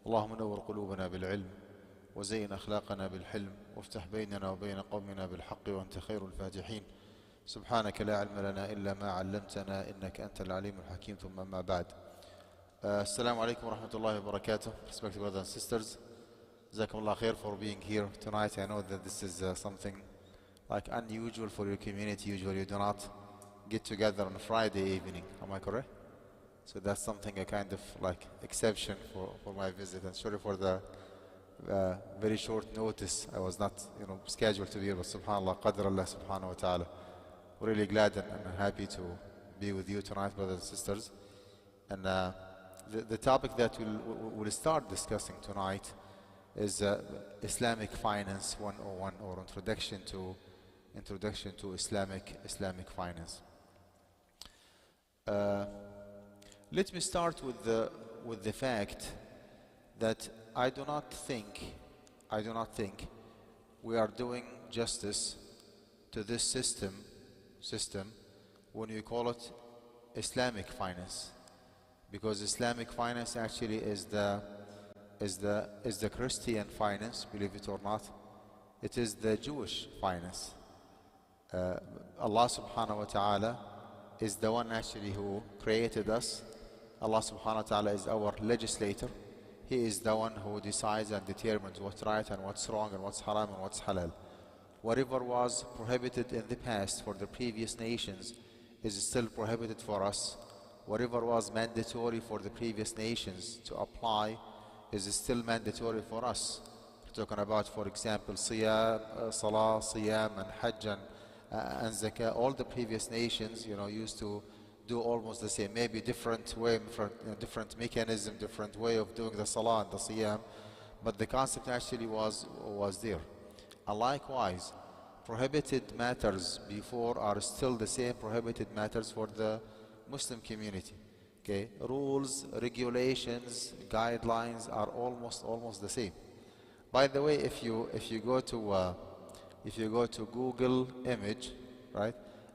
اللهم نور قلوبنا بالعلم وزين أخلاقنا بالحلم وافتح بيننا وبين قومنا بالحق وأنت خير الفاتحين. سبحانك لا علم لنا إلا ما علمتنا إنك أنت العليم الحكيم. ثم ما بعد. Assalamu alaikum wa rahmatullahi wa barakatuh. Respected brothers and sisters, Jazakumullah khair for being here tonight. I know that this is something like unusual for your community. Usually you do not get together on a Friday evening. Am I correct? So that's something a kind of like exception for my visit. And sorry for the very short notice. I was not scheduled to be here, but subhanAllah, qadr Allah subhanahu wa ta'ala. We're really glad and happy to be with you tonight, brothers and sisters. And the topic that we'll start discussing tonight is Islamic Finance 101, or introduction to Islamic finance. Let me start with the fact that I do not think we are doing justice to this system when we call it Islamic finance. Because Islamic finance actually is the Christian finance, believe it or not. It is the Jewish finance. Allah subhanahu wa ta'ala is the one actually who created us. Allah subhanahu wa ta'ala is our legislator. He is the one who decides and determines what's right and what's wrong and what's haram and what's halal. Whatever was prohibited in the past for the previous nations is still prohibited for us. Whatever was mandatory for the previous nations to apply is still mandatory for us. We're talking about, for example, Salah, Siyam, and Hajj, and Zakah. All the previous nations, used to do almost the same, maybe different way, different mechanism, different way of doing the Salah and the Siyam, but the concept actually was there. And likewise, prohibited matters before are still the same prohibited matters for the Muslim community. Okay, rules, regulations, guidelines are almost the same. By the way, if you go to Google image, right,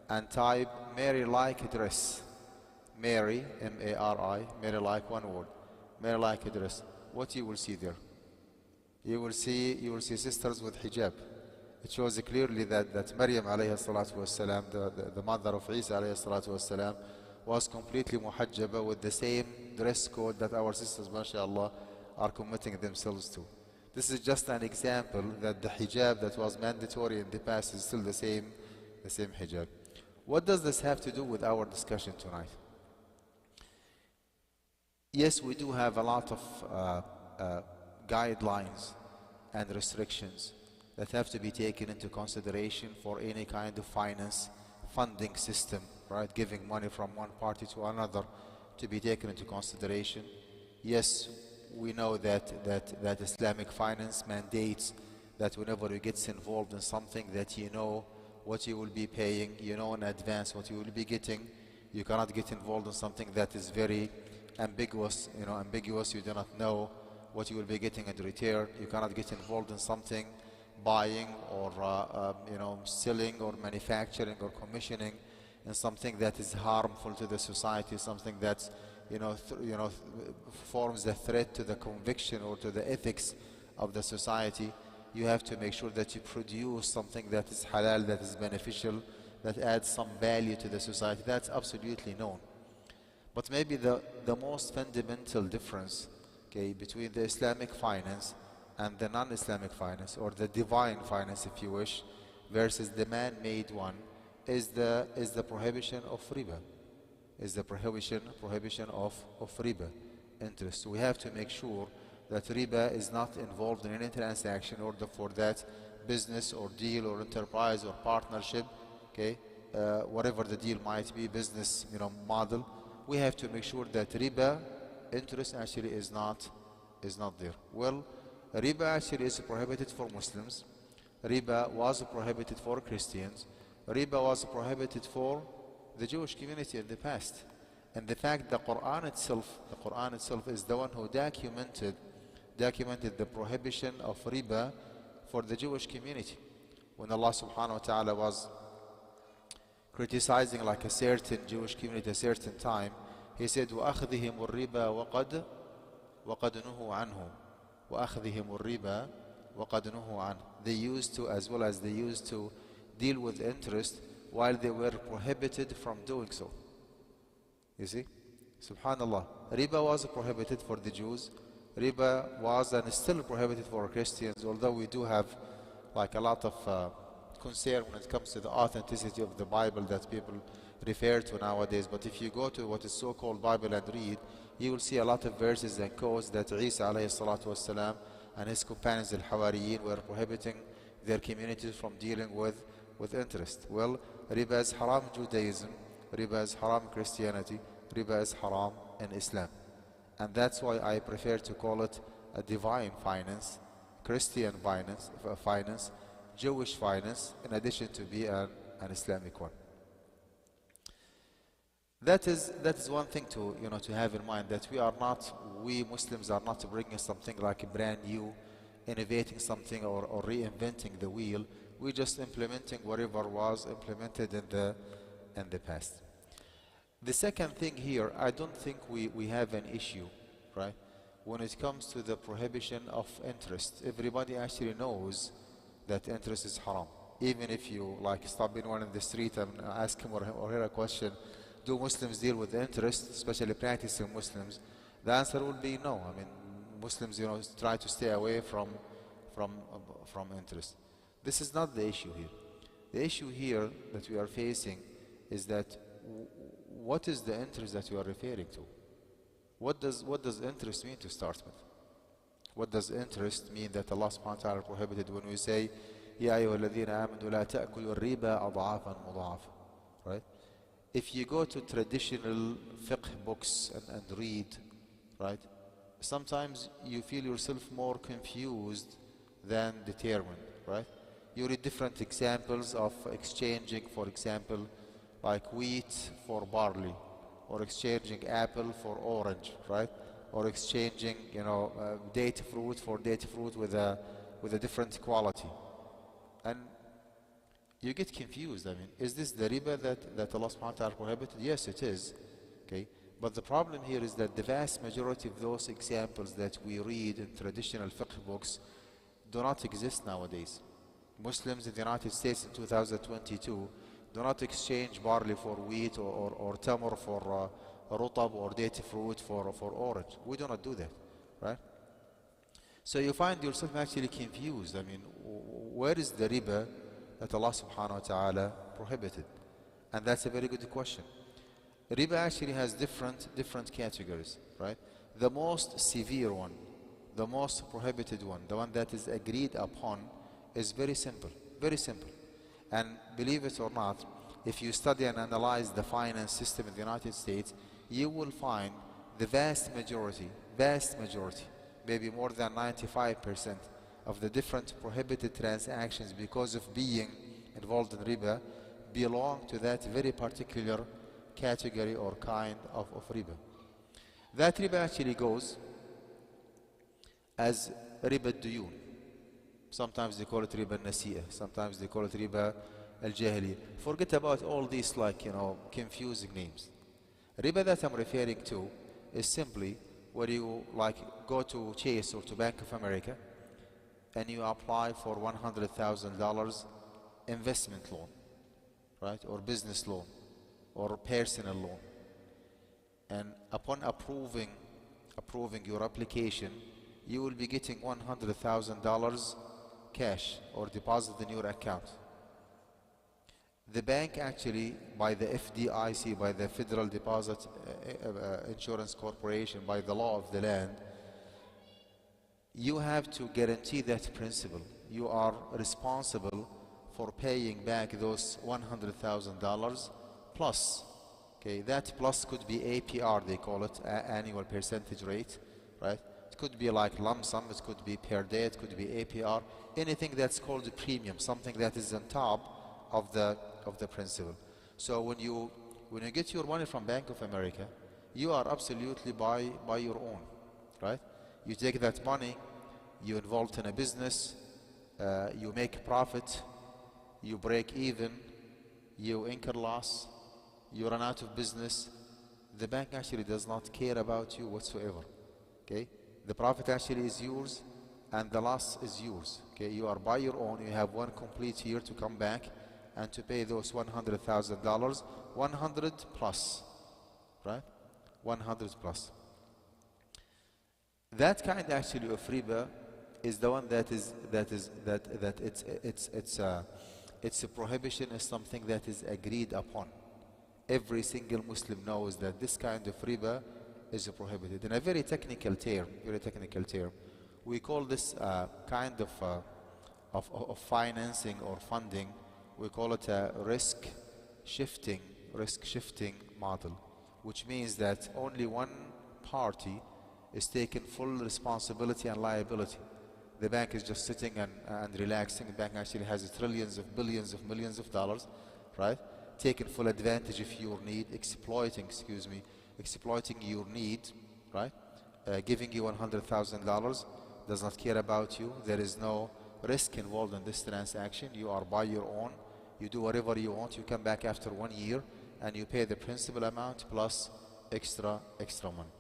and type Mary like dress, Mary, M-A-R-I, Mary like one word, Mary like dress, what you will see there? You will see sisters with hijab. It shows clearly that Maryam alayhi salatu wassalam, the mother of Isa alayhi salatu wassalam, was completely muhajjaba with the same dress code that our sisters, mashallah, are committing themselves to. This is just an example that the hijab that was mandatory in the past is still the same hijab. What does this have to do with our discussion tonight? Yes, we do have a lot of guidelines and restrictions that have to be taken into consideration for any kind of funding system, right? Giving money from one party to another to be taken into consideration. Yes, we know that Islamic finance mandates that whenever you get involved in something, that you know what you will be paying, in advance what you will be getting. You cannot get involved in something that is very ambiguous, you do not know what you will be getting in return. You cannot get involved in something, buying or selling or manufacturing or commissioning in something that is harmful to the society, something that forms a threat to the conviction or to the ethics of the society. You have to make sure that you produce something that is halal, that is beneficial, that adds some value to the society. That's absolutely known. But maybe the most fundamental difference, okay, between the Islamic finance and the non-Islamic finance, or the divine finance if you wish, versus the man-made one, is the prohibition of riba, is the prohibition of riba, interest. So we have to make sure that riba is not involved in any transaction in order for that business or deal or enterprise or partnership, okay, whatever the deal might be, business model. We have to make sure that riba, interest, actually is not there. Well, riba actually is prohibited for Muslims. Riba was prohibited for Christians. Riba was prohibited for the Jewish community in the past. And the fact the Quran itself is the one who documented the prohibition of riba for the Jewish community. When Allah subhanahu wa ta'ala was criticizing like a certain Jewish community at a certain time, He said, وَأَخْذِهِمُ الرِّبَا وقد نهوا عنه وأخذهم الربا وقد نهوا عنه. They used to, as well as they used to deal with interest while they were prohibited from doing so. You see? Subhanallah. Riba was prohibited for the Jews. Riba was and is still prohibited for Christians, although we do have like a lot of concern when it comes to the authenticity of the Bible that people refer to nowadays. But if you go to what is so-called Bible and read, you will see a lot of verses and quotes that Isa alayhi salatu wasalam and his companions al-Hawariyin were prohibiting their communities from dealing with interest. Well, riba is haram in Judaism, riba is haram in Christianity, riba is haram in Islam. And that's why I prefer to call it a divine finance, Christian finance, Jewish finance, in addition to be an Islamic one. That is one thing to to have in mind, that we Muslims are not bringing something like a brand new, innovating something or reinventing the wheel. We're just implementing whatever was implemented in the past. The second thing here, I don't think we have an issue, right? When it comes to the prohibition of interest, everybody actually knows that interest is haram. Even if you stop anyone in the street and ask him or hear a question, do Muslims deal with interest, especially practicing Muslims? The answer will be no. I mean, Muslims, try to stay away from interest. This is not the issue here. The issue here that we are facing is that what is the interest that you are referring to? What does interest mean to start with? What does interest mean that Allah subhanahu wa ta'ala prohibited when we say, Ya ayyuhalladhina amanu la ta'kulu riba ad'afan mudha'afa, right? If you go to traditional fiqh books and read, right, sometimes you feel yourself more confused than determined, right? You read different examples of exchanging, for example, like wheat for barley, or exchanging apple for orange, right? Or exchanging, date fruit for date fruit with a different quality. And you get confused. I mean, is this the riba that Allah subhanahu wa ta'ala prohibited? Yes, it is. Okay. But the problem here is that the vast majority of those examples that we read in traditional fiqh books do not exist nowadays. Muslims in the United States in 2022 do not exchange barley for wheat or tamar for rutab or date fruit for orange. We do not do that, right? So you find yourself actually confused. I mean, where is the riba that Allah subhanahu wa ta'ala prohibited? And that's a very good question. Riba actually has different categories, right? The most severe one, the most prohibited one, the one that is agreed upon, is very simple, very simple. And believe it or not, if you study and analyze the finance system in the United States, you will find the vast majority, maybe more than 95% of the different prohibited transactions, because of being involved in riba, belong to that very particular category or kind of riba. That riba actually goes as riba duyun. Sometimes they call it riba nasi'ah, sometimes they call it riba al-jahili. Forget about all these confusing names. Riba that I'm referring to is simply where you go to Chase or to Bank of America and you apply for $100,000 investment loan, right, or business loan or personal loan, and upon approving your application, you will be getting $100,000 cash or deposit in your account. The bank actually, by the FDIC, by the Federal Deposit Insurance Corporation, by the law of the land, you have to guarantee that principal. You are responsible for paying back those $100,000 plus. Okay, that plus could be APR, they call it, annual percentage rate, right? It could be like lump sum, it could be per day, it could be APR, anything that's called a premium, something that is on top of the principal. So when you get your money from Bank of America, you are absolutely by your own, right? You take that money, you involved in a business, you make profit, you break even, you incur loss, you run out of business. The bank actually does not care about you whatsoever. Okay, The profit actually is yours and the loss is yours. Okay, you are by your own. You have one complete year to come back and to pay those $100,000, 100 plus, right? 100 plus. That kind actually of riba is the one that its a prohibition is something that is agreed upon. Every single Muslim knows that this kind of riba is prohibited. In a very technical term, we call this kind of financing or funding. We call it a risk shifting model, which means that only one party is taking full responsibility and liability. The bank is just sitting and relaxing. The bank actually has trillions of billions of millions of dollars, right? Taking full advantage of your need, exploiting your need, right? Giving you $100,000, does not care about you. There is no risk involved in this transaction. You are by your own. You do whatever you want. You come back after 1 year and you pay the principal amount plus extra money.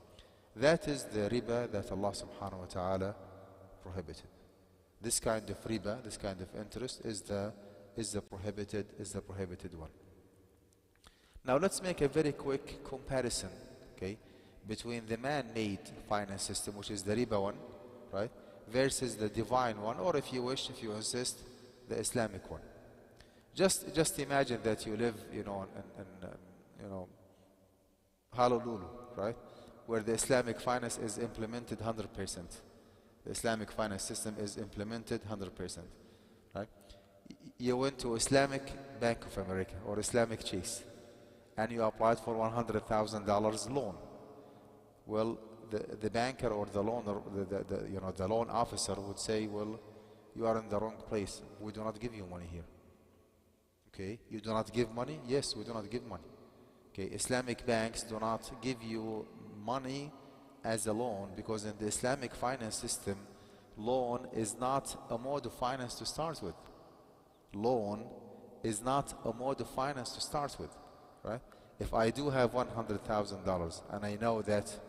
That is the riba that Allah subhanahu wa ta'ala prohibited. This kind of riba, this kind of interest is the prohibited one. Now let's make a very quick comparison, okay, between the man-made finance system, which is the riba one, right, versus the divine one, or if you wish, if you insist, the Islamic one. Just imagine that you live, in Honolulu, right, where the Islamic finance is implemented 100%. The Islamic finance system is implemented 100%, right? You went to Islamic Bank of America or Islamic Chase, and you applied for $100,000 loan. Well, the banker or the loaner, the loan officer would say, well, you are in the wrong place. We do not give you money here. Okay, you do not give money? Yes, we do not give money. Okay, Islamic banks do not give you money as a loan, because in the Islamic finance system, loan is not a mode of finance to start with. Loan is not a mode of finance to start with, right? If I do have $100,000 and I know that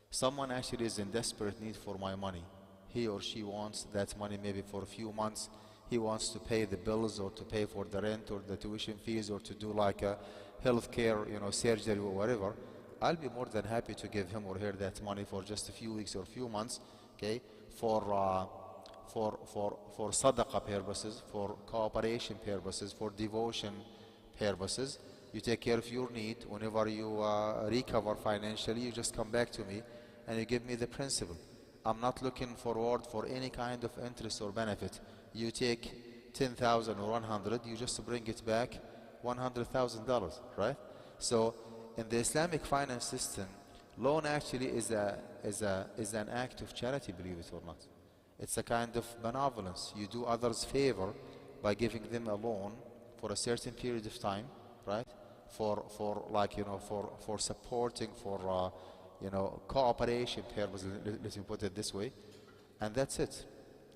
someone actually is in desperate need for my money, he or she wants that money maybe for a few months, he wants to pay the bills or to pay for the rent or the tuition fees or to do like a healthcare, surgery or whatever, I'll be more than happy to give him or her that money for just a few weeks or a few months, okay, for sadaqah purposes, for cooperation purposes, for devotion purposes. You take care of your need. Whenever you recover financially, you just come back to me and you give me the principal. I'm not looking forward for any kind of interest or benefit. You take 10,000 or 100, you just bring it back $100,000, right? So in the Islamic finance system, loan actually is an act of charity, believe it or not. It's a kind of benevolence. You do others favor by giving them a loan for a certain period of time, right? For supporting, for cooperation purposes, let me put it this way, and that's it.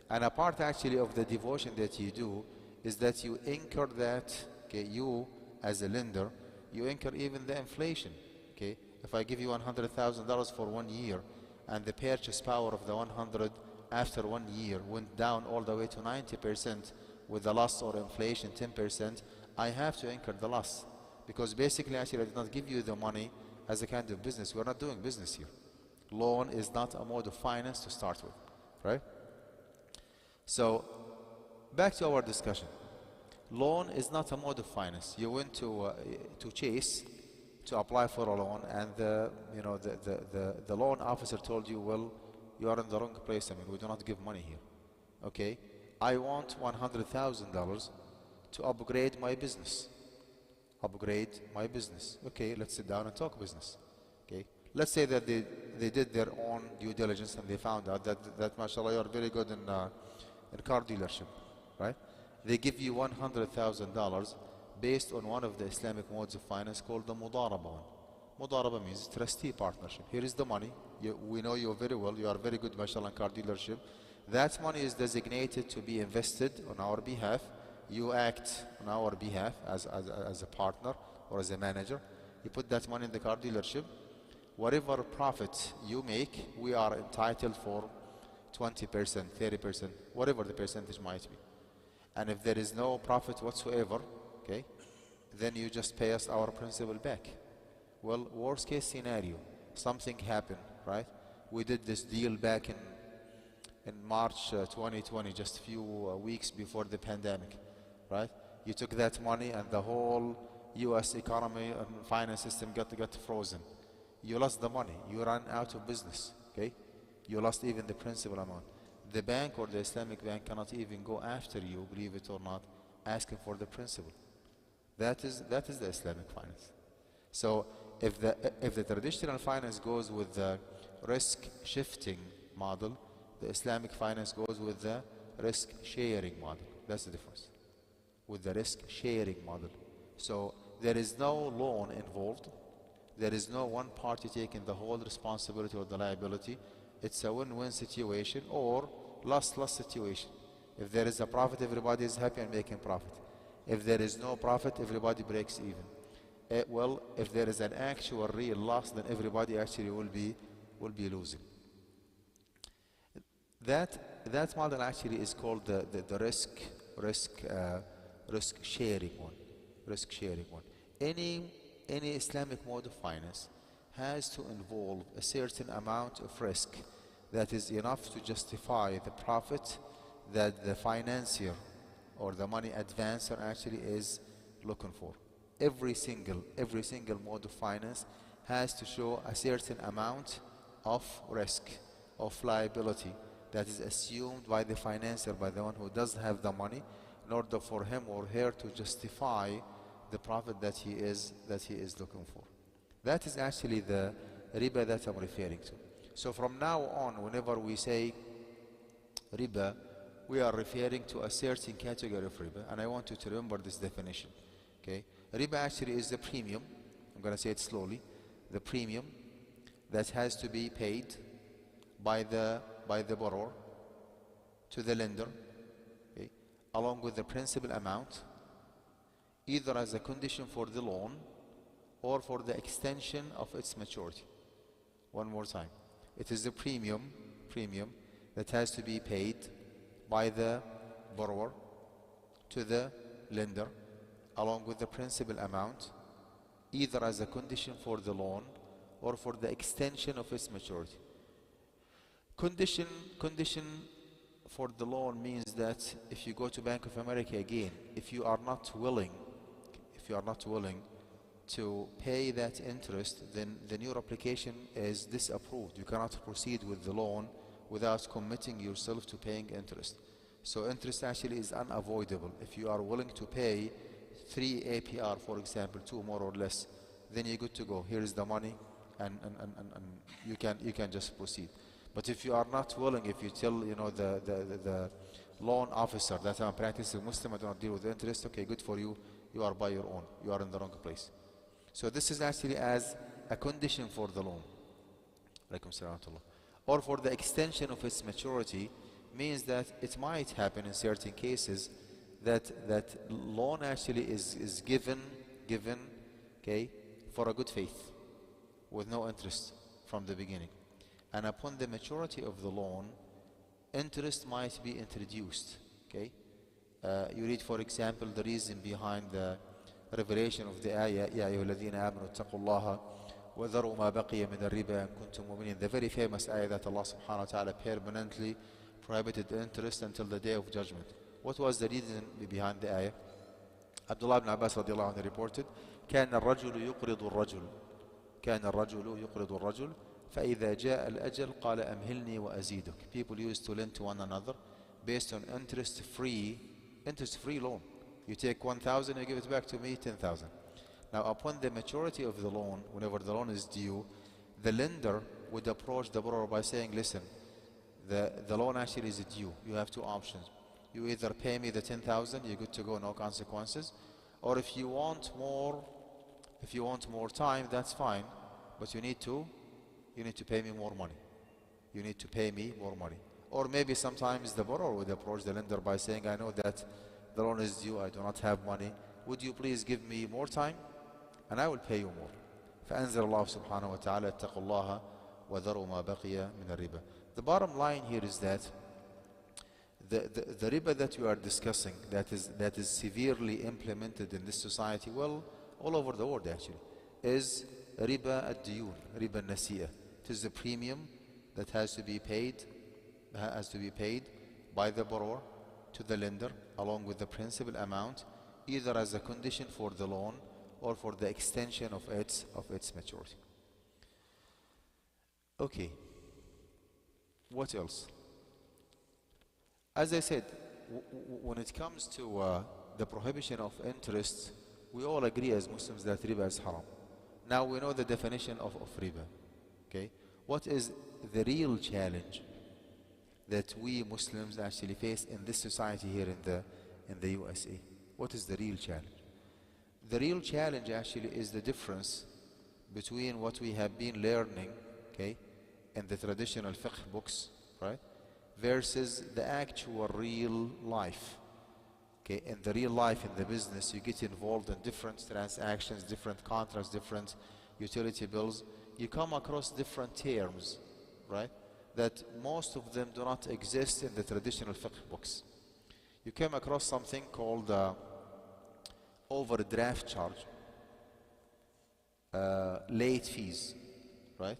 And a part actually of the devotion that you do is that you incur that, okay, you as a lender, you incur even the inflation, okay? If I give you $100,000 for 1 year and the purchase power of the 100 after 1 year went down all the way to 90% with the loss or inflation 10%, I have to incur the loss. Because basically actually I did not give you the money as a kind of business. We're not doing business here. Loan is not a mode of finance to start with, right? So back to our discussion. Loan is not a mode of finance. You went to Chase to apply for a loan, and the loan officer told you, well, you are in the wrong place. I mean, we do not give money here. Okay, I want $100,000 to upgrade my business. Okay, let's sit down and talk business. Okay, let's say that they did their own due diligence and they found out that mashallah, you are very good in car dealership, right? They give you $100,000 based on one of the Islamic modes of finance called the mudaraba. Mudaraba means trustee partnership. Here is the money. We know you very well. You are very good, mashallah, in car dealership. That money is designated to be invested on our behalf. You act on our behalf as a partner or as a manager. You put that money in the car dealership. whatever profit you make, we are entitled for 20%, 30%, whatever the percentage might be. And if there is no profit whatsoever, okay, then you just pay us our principal back. Well, worst case scenario, something happened, right? We did this deal back in March 2020, just a few weeks before the pandemic, right? You took that money and the whole US economy and finance system got frozen. You lost the money. You ran out of business, okay? You lost even the principal amount. The bank or the Islamic bank cannot even go after you, believe it or not, asking for the principal. That is the Islamic finance. So if the traditional finance goes with the risk shifting model, the Islamic finance goes with the risk sharing model. That's the difference. With the risk sharing model. So there is no loan involved. There is no one party taking the whole responsibility or the liability. It's a win-win situation or loss-loss situation. If there is a profit, everybody is happy and making profit. If there is no profit, everybody breaks even. Well, if there is an actual real loss, then everybody actually will be losing. That model actually is called the risk sharing one. Risk sharing one. Any Islamic mode of finance has to involve a certain amount of risk that is enough to justify the profit that the financier or the money advancer actually is looking for. Every single mode of finance has to show a certain amount of risk, of liability that is assumed by the financier, by the one who does have the money, in order for him or her to justify the profit that he is looking for. That is actually the riba that I'm referring to. So from now on, whenever we say riba, we are referring to a certain category of riba, and I want you to remember this definition. Okay, riba actually is the premium. I'm going to say it slowly. The premium that has to be paid by the borrower to the lender, okay, along with the principal amount, either as a condition for the loan or for the extension of its maturity. One more time. It is the premium that has to be paid by the borrower to the lender along with the principal amount, either as a condition for the loan or for the extension of its maturity. Condition for the loan means that if you go to Bank of America again, if you are not willing to pay that interest, then your application is disapproved. You cannot proceed with the loan without committing yourself to paying interest. So interest actually is unavoidable. If you are willing to pay 3 APR, for example, 2 more or less, then you're good to go. Here is the money, and you can just proceed. But if you are not willing, if you tell the loan officer that I'm practicing Muslim, I do not deal with interest, okay, good for you. You are by your own. You are in the wrong place. So this is actually as a condition for the loan. Alaikum salam wa rahmatullah. Or for the extension of its maturity, means that it might happen in certain cases that loan actually is given, okay, for a good faith, with no interest from the beginning. And upon the maturity of the loan, interest might be introduced, okay? You read, for example, the reason behind the revelation of the ayah, يَا أَيُّهَا الَّذِينَ آمَنُوا اتَّقُوا اللَّهَ وَذَرُوا مَا بَقِيَ مِنَ الرِّبَا إِن كُنتُم مُؤْمِنِينَ. The very famous ayah that Allah subhanahu wa ta'ala permanently prohibited interest until the day of judgment. What was the reason behind the ayah? Abdullah ibn Abbas رضي الله عنه reported, كان الرجل يقرض الرجل فإذا جاء الأجل قال أمهلني وأزيدك. People used to lend to one another based on interest-free loan. You take 1,000, you give it back to me 10,000. Now, upon the maturity of the loan, whenever the loan is due, the lender would approach the borrower by saying, listen, the loan actually is due. You have 2 options. You either pay me the 10,000, you're good to go, no consequences. Or if you want more time, that's fine. But you need to pay me more money. You need to pay me more money. Or maybe sometimes the borrower would approach the lender by saying, I know that the loan is due, I do not have money. Would you please give me more time? And I will pay you more. فأنزل الله سبحانه وتعالى اتقوا الله وذروا ما بقي من الربا. The bottom line here is that the riba that you are discussing, that is severely implemented in this society, well, all over the world actually, is riba ad-diyun, riba nasiya. It is the premium that has to be paid by the borrower to the lender along with the principal amount, either as a condition for the loan or for the extension of its maturity. Okay, what else? As I said, when it comes to the prohibition of interest, we all agree as Muslims that riba is haram. Now we know the definition of riba. Okay, what is the real challenge that we Muslims actually face in this society here in the USA? What is the real challenge? The real challenge actually is the difference between what we have been learning, okay, in the traditional fiqh books, right, versus the actual real life. Okay, in the real life, in the business, you get involved in different transactions, different contracts, different utility bills. You come across different terms, right, that most of them do not exist in the traditional fiqh books. You came across something called overdraft charge, late fees, right,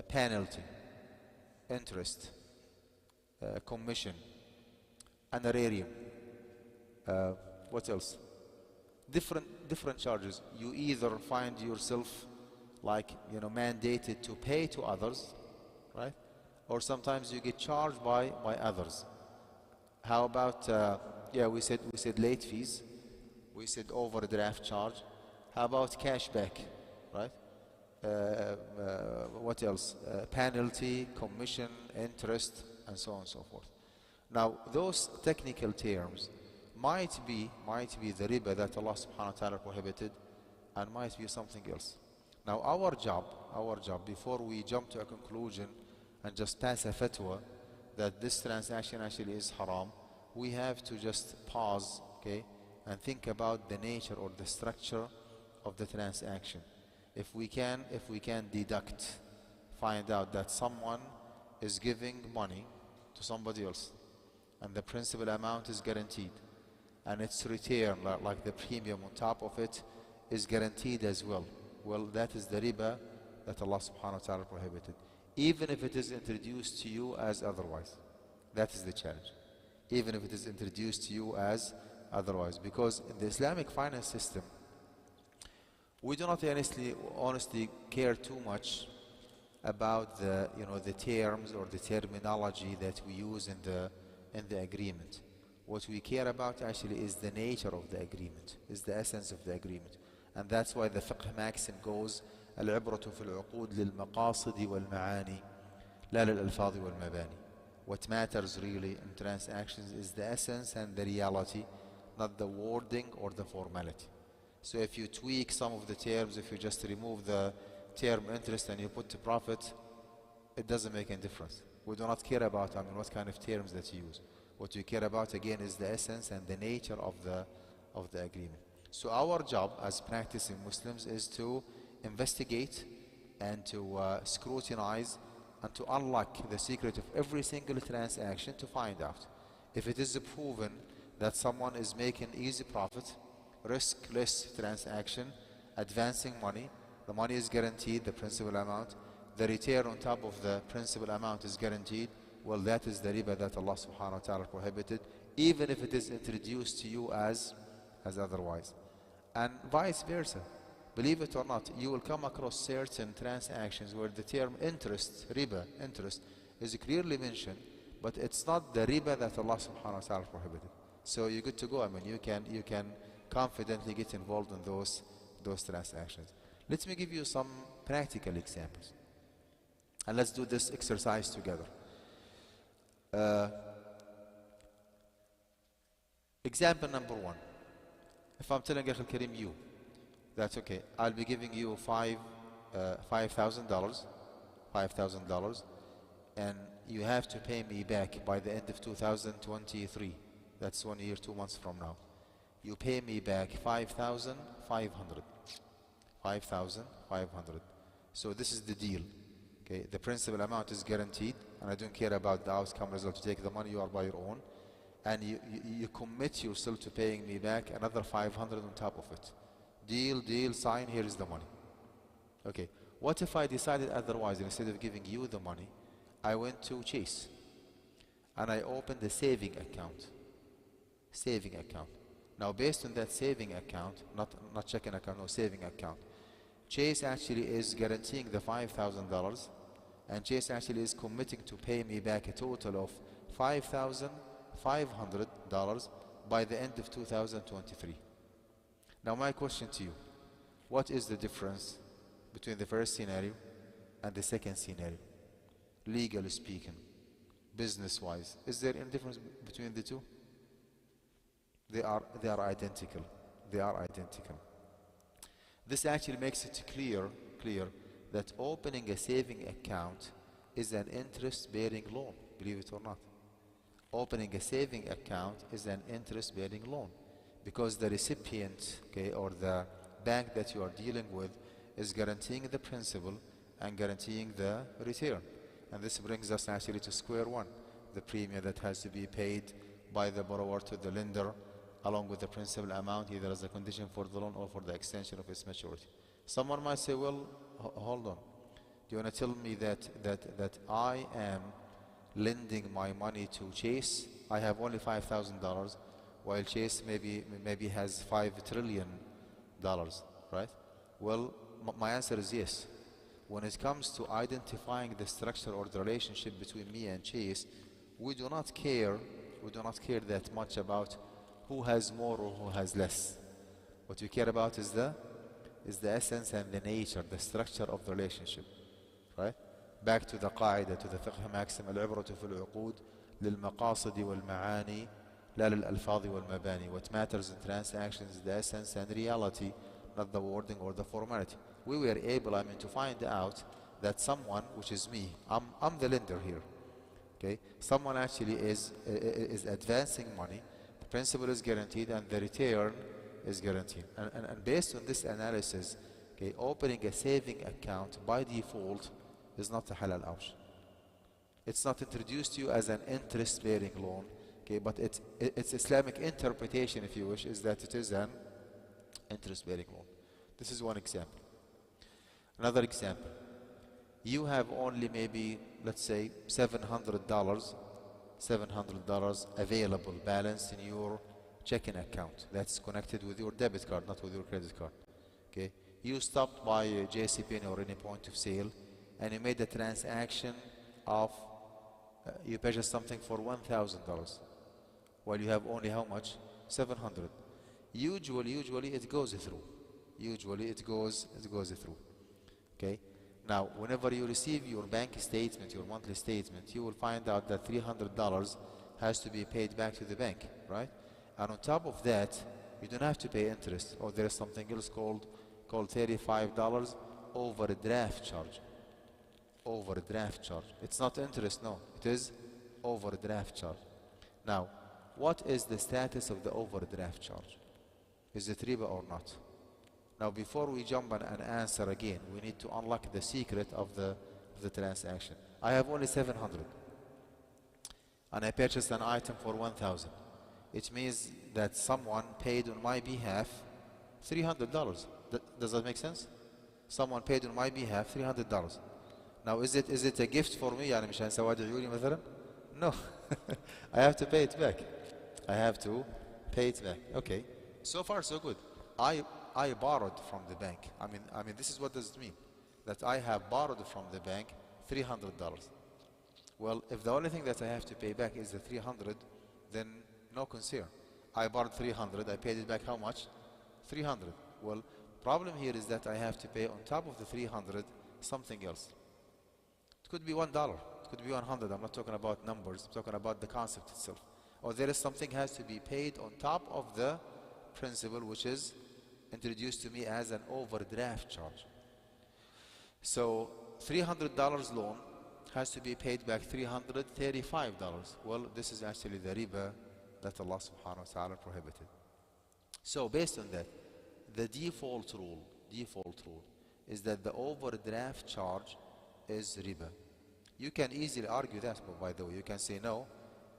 penalty, interest, commission, honorarium, what else? Different charges. You either find yourself like, mandated to pay to others, right? Or sometimes you get charged by others. How about we said late fees, we said overdraft charge. How about cashback, right? What else? Penalty, commission, interest, and so on and so forth. Now, those technical terms might be the riba that Allah subhanahu wa ta'ala prohibited, and might be something else. Now, our job, before we jump to a conclusion and just pass a fatwa that this transaction actually is haram, we have to just pause, okay, and think about the nature or the structure of the transaction. If we can find out that someone is giving money to somebody else, and the principal amount is guaranteed, and its return, like the premium on top of it, is guaranteed as well. Well, that is the riba that Allah subhanahu wa ta'ala prohibited. Even if it is introduced to you as otherwise. That is the challenge. Even if it is introduced to you as otherwise. Because in the Islamic finance system, we do not honestly care too much about the terms or the terminology that we use in the agreement. What we care about actually is the nature of the agreement, is the essence of the agreement. And that's why the fiqh maxim goes, العبرة في العقود للمقاصد والمعاني لا للألفاظ والمباني. What matters really in transactions is the essence and the reality, not the wording or the formality. So if you tweak some of the terms, if you just remove the term interest and you put the profit, it doesn't make any difference. We do not care about what kind of terms that you use. What we care about again is the essence and the nature of the agreement. So our job as practicing Muslims is to investigate and to scrutinize and to unlock the secret of every single transaction to find out if it is proven that someone is making easy profit, risk-less transaction, advancing money, the money is guaranteed, the principal amount, the return on top of the principal amount is guaranteed. Well, that is the riba that Allah subhanahu wa ta'ala prohibited, even if it is introduced to you as otherwise. And vice versa. Believe it or not, you will come across certain transactions where the term interest, riba, interest, is clearly mentioned, but it's not the riba that Allah subhanahu wa ta'ala prohibited. So you're good to go. You can confidently get involved in those transactions. Let me give you some practical examples. And let's do this exercise together. Example number one. If I'm telling Akh al-Karim you, that's okay. I'll be giving you $5,000, and you have to pay me back by the end of 2023. That's 1 year, 2 months from now. You pay me back 5,500. 5,500. So this is the deal. Okay, the principal amount is guaranteed, and I don't care about the outcome result. You take the money, you are by your own, and you commit yourself to paying me back another 500 on top of it. Deal, sign, here is the money. Okay, what if I decided otherwise? Instead of giving you the money, I went to Chase and I opened a saving account. Saving account. Now, based on that saving account, not checking account, no, saving account, Chase actually is guaranteeing the $5,000, and Chase actually is committing to pay me back a total of $5,500 by the end of 2023. Now, my question to you, what is the difference between the first scenario and the second scenario? Legally speaking, business-wise, is there any difference between the two? They are identical. They are identical. This actually makes it clear that opening a saving account is an interest-bearing loan, believe it or not. Opening a saving account is an interest-bearing loan because the recipient, okay, or the bank that you are dealing with is guaranteeing the principal and guaranteeing the return. And this brings us actually to square one, the premium that has to be paid by the borrower to the lender along with the principal amount, either as a condition for the loan or for the extension of its maturity. Someone might say, well, hold on. Do you want to tell me that I am lending my money to Chase? I have only $5,000, while Chase maybe has $5 trillion, right? Well, my answer is yes. When it comes to identifying the structure or the relationship between me and Chase, we do not care that much about who has more or who has less. What we care about is the essence and the nature, the structure of the relationship, right? Back to the قاعدة, to the fiqh maxim, العبرة في العقود للمقاصد والمعاني لا للألفاظ والمباني. What matters in transactions is the essence and reality, not the wording or the formality. We were able, to find out that someone, which is me, I'm the lender here, okay? Someone actually is advancing money. Principal is guaranteed and the return is guaranteed. And based on this analysis, okay, opening a saving account by default is not a halal option. It's not introduced to you as an interest-bearing loan, okay, but its Islamic interpretation, if you wish, is that it is an interest-bearing loan. This is one example. Another example, you have only maybe, let's say, $700 available balance in your checking account that's connected with your debit card, not with your credit card. Okay, you stopped by JCPenney or any point of sale and you made a transaction of you purchased something for $1,000 while you have only how much? 700. Usually it goes through. Usually it goes through. Okay. Now, whenever you receive your bank statement, your monthly statement, you will find out that $300 has to be paid back to the bank, right? And on top of that, you don't have to pay interest, or there is something else called $35 overdraft charge. Overdraft charge. It's not interest, no. It is overdraft charge. Now, what is the status of the overdraft charge? Is it riba or not? Now, before we jump and answer again, we need to unlock the secret of the transaction. I have only 700, and I purchased an item for 1,000. It means that someone paid on my behalf $300. Does that make sense? Someone paid on my behalf $300. Now, is it a gift for me? يعني مش هنسواد عيوني مثلا? No. I have to pay it back. I have to pay it back. Okay. So far, so good. I borrowed from the bank. I mean, this is what does it mean? That I have borrowed from the bank $300. Well, if the only thing that I have to pay back is the 300, then no concern. I borrowed 300. I paid it back how much? 300. Well, problem here is that I have to pay on top of the 300 something else. It could be $1. It could be 100. I'm not talking about numbers. I'm talking about the concept itself. Or there is something has to be paid on top of the principal, which is introduced to me as an overdraft charge. So $300 loan has to be paid back $335. Well, this is actually the riba that Allah subhanahu wa ta'ala prohibited. So based on that, the default rule default rule, is that the overdraft charge is riba. You can easily argue that, but by the way, you can say no,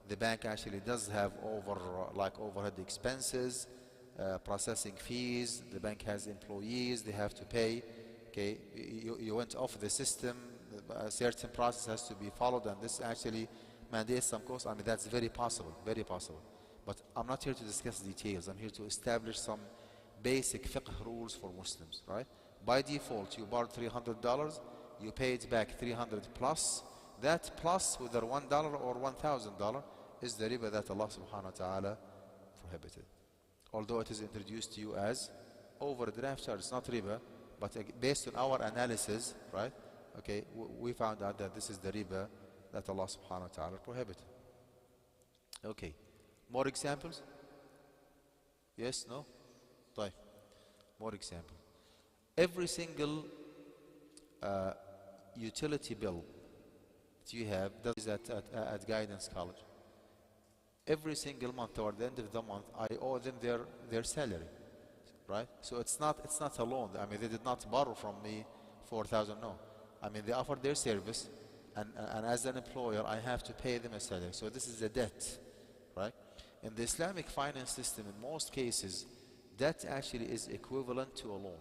the bank actually does have overhead expenses, processing fees, the bank has employees, they have to pay. Okay, you went off the system, a certain process has to be followed, and this actually mandates some cost. I mean, that's very possible, very possible. But I'm not here to discuss details. I'm here to establish some basic fiqh rules for Muslims, right? By default, you borrowed $300, you paid back 300 plus. That plus, whether $1 or $1,000, is the riba that Allah subhanahu wa ta'ala prohibited. Although it is introduced to you as overdraft charge, it's not riba, but based on our analysis, right? Okay, we found out that this is the riba that Allah subhanahu wa ta'ala prohibited. Okay, more examples? Yes, no? طيب. More examples. Every single utility bill that you have, that is at Guidance College. Every single month, or the end of the month, I owe them their salary, right? So it's not a loan. I mean, they did not borrow from me 4,000. No, I mean they offered their service, and as an employer, I have to pay them a salary. So this is a debt, right? In the Islamic finance system, in most cases, debt actually is equivalent to a loan.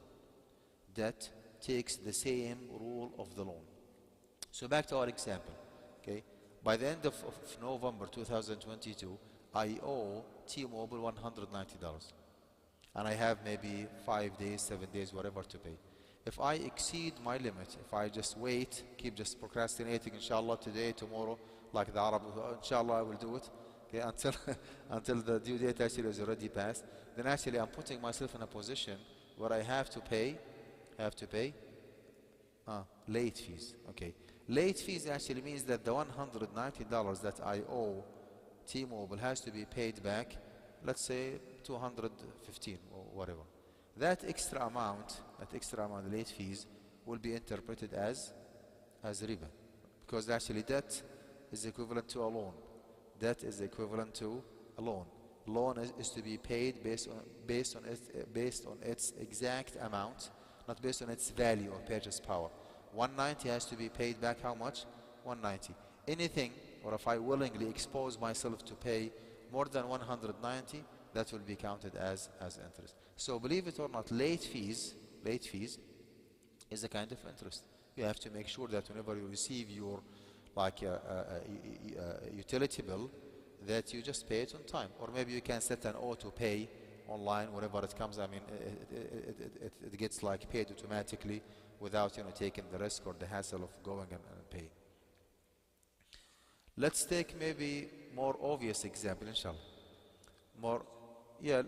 Debt takes the same rule of the loan. So back to our example, okay? By the end of November 2022, I owe T-Mobile $190. And I have maybe 5 days, 7 days, whatever to pay. If I exceed my limit, if I just wait, keep just procrastinating, inshallah, today, tomorrow, like the Arab, inshallah, I will do it, okay, until the due date actually is already passed, then actually I'm putting myself in a position where I have to pay late fees, okay. Late fees actually means that the $190 that I owe T-Mobile has to be paid back, let's say 215 or whatever. That extra amount, late fees, will be interpreted as riba, because actually debt is equivalent to a loan. Debt is equivalent to a loan. Loan is to be paid based on its exact amount, not based on its value or purchase power. 190 has to be paid back how much? 190. Anything, or if I willingly expose myself to pay more than 190, that will be counted as interest. So believe it or not, late fees is a kind of interest. You have to make sure that whenever you receive your utility bill, that you just pay it on time. Or maybe you can set an auto pay online whenever it comes. I mean, it gets like paid automatically without taking the risk or the hassle of going and paying. Let's take maybe more obvious example, inshallah. If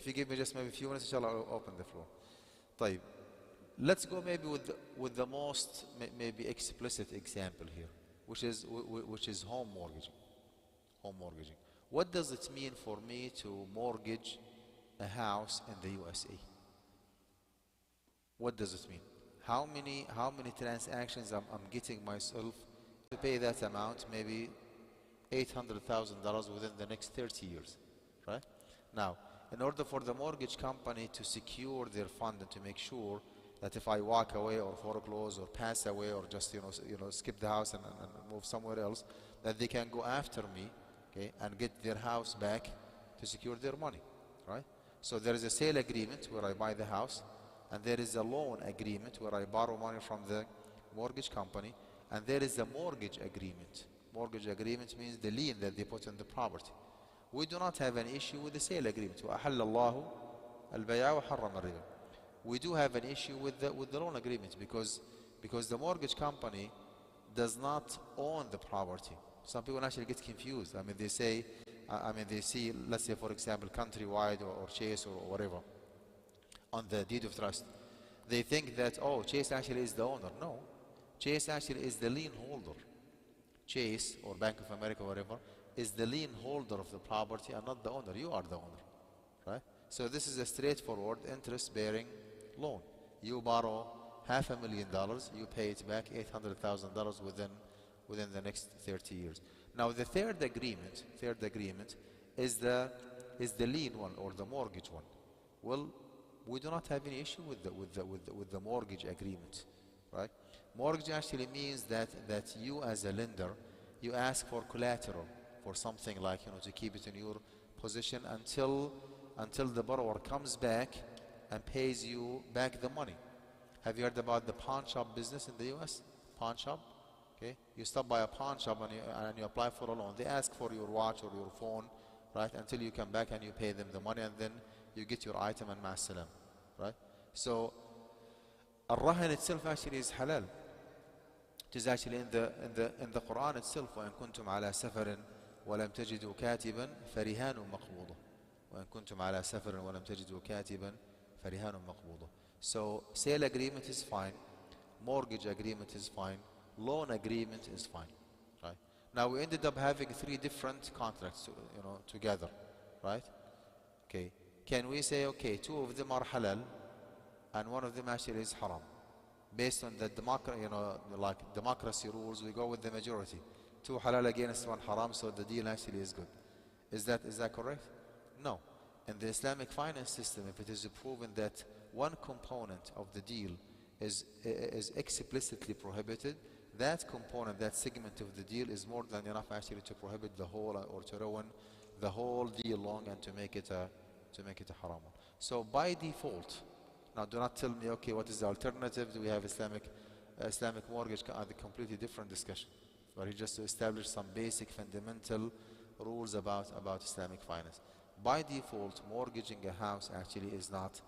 you give me just maybe a few minutes, inshallah, I'll open the floor. طيب. Let's go maybe with the most maybe explicit example here, which is home mortgaging. Home mortgaging. What does it mean for me to mortgage a house in the USA? What does it mean? How many transactions I'm getting myself to pay that amount, maybe $800,000 within the next 30 years, right? Now, in order for the mortgage company to secure their fund and to make sure that if I walk away or foreclose or pass away or just skip the house and move somewhere else, that they can go after me, okay, and get their house back to secure their money, right? So there is a sale agreement where I buy the house, and there is a loan agreement where I borrow money from the mortgage company, and there is a mortgage agreement. Mortgage agreement means the lien that they put on the property. We do not have an issue with the sale agreement. وَأَحَلَّ اللَّهُ الْبَيْعَ وَحَرَّمَ الرِّبَا. We do have an issue with the loan agreement because the mortgage company does not own the property. Some people actually get confused. I mean, they say, they see, let's say for example, Countrywide or Chase or whatever on the deed of trust. They think that, oh, Chase actually is the owner. No, Chase actually is the lien holder. Chase or Bank of America or whatever is the lien holder of the property and not the owner. You are the owner, right? So this is a straightforward interest-bearing loan. You borrow $500,000, you pay it back $800,000 within the next 30 years. Now the third agreement is the lien one or the mortgage one. Well, we do not have any issue with the mortgage agreement, right? Mortgage actually means that you as a lender, you ask for collateral for something like, to keep it in your position until the borrower comes back and pays you back the money. Have you heard about the pawn shop business in the US? Pawn shop? Okay, you stop by a pawn shop and you apply for a loan. They ask for your watch or your phone, right? Until you come back and you pay them the money, and then you get your item and ma'as-salam, right? So, al-rahan itself actually is halal. It is actually in the Quran itself. وَإِن كُنتُمْ عَلَى سَفَرٍ وَلَمْ تَجِدُوا كَاتِبًا فَرِهَانٌ مَقْبُوضٌ وَإِن كُنتُمْ عَلَى سَفَرٍ وَلَمْ تَجِدُوا كَاتِبًا فَرِهَانٌ مَقْبُوضٌ. So, sale agreement is fine, mortgage agreement is fine, loan agreement is fine, right? Now we ended up having 3 different contracts, together, right? Okay, can we say, okay, 2 of them are halal and 1 of them actually is haram? Based on the democracy rules, we go with the majority. 2 halal against 1 haram, so the deal actually is good. Is that correct? No. In the Islamic finance system, if it is proven that one component of the deal is explicitly prohibited, that component, that segment of the deal is more than enough actually to prohibit the whole, or to ruin the whole deal long, and to make it a haram. So by default, now do not tell me, okay, what is the alternative? Do we have Islamic mortgage? A completely different discussion. But he just established some basic fundamental rules about Islamic finance. By default, mortgaging a house actually is not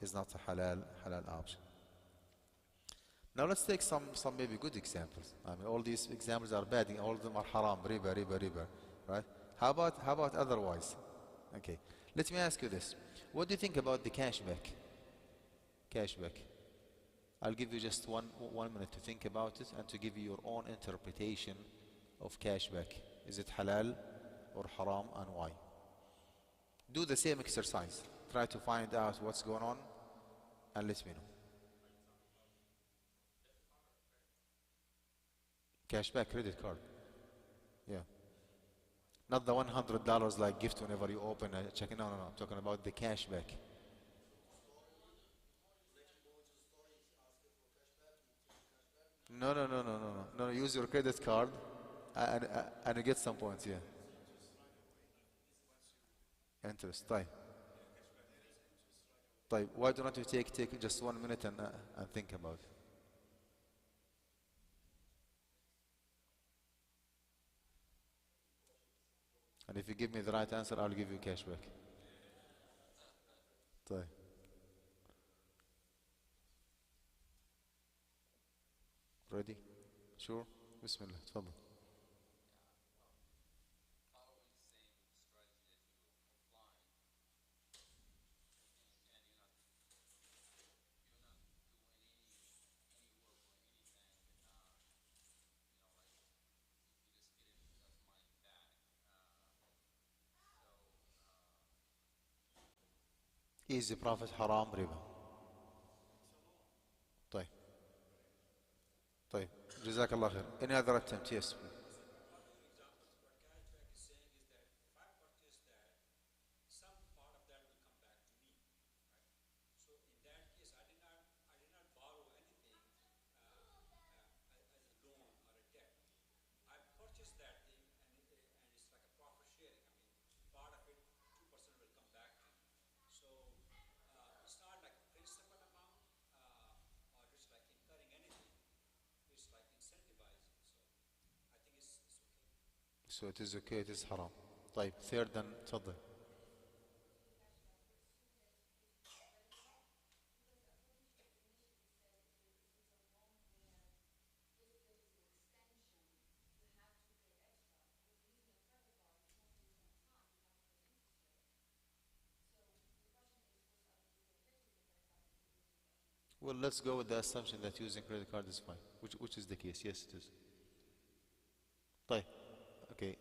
a halal option. Now let's take some maybe good examples. I mean, all these examples are bad. All of them are haram, riba, right? How about otherwise? Okay. Let me ask you this. What do you think about the cashback? Cashback. I'll give you just one minute to think about it and to give you your own interpretation of cashback. Is it halal or haram, and why? Do the same exercise. Try to find out what's going on and let me know. Cashback credit card. Yeah. Not the $100 like gift whenever you open a check. No. I'm talking about the cashback. No. Use your credit card and you get some points. Yeah. Interest. طيب. Why do not you take just 1 minute and think about it? And if you give me the right answer, I'll give you cashback. طيب. Ready? Sure? Bismillah. تفضل. Easy profit, haram, riba. طيب. جزاك الله خير. Any other attempt? Yes. So it is okay, it is haram. طيب, third and تفضل. Well, let's go with the assumption that using credit card is fine, which is the case. Yes, it is. طيب. Okay,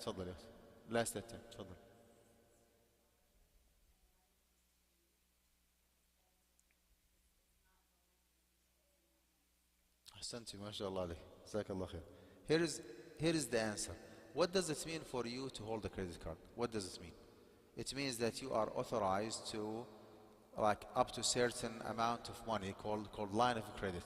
تفضل يا أخي. Last attempt, تفضل. أحسنتي ما شاء الله عليك. جزاك الله خير. Here is the answer. What does it mean for you to hold a credit card? What does it mean? It means that you are authorized to like up to certain amount of money called line of credit.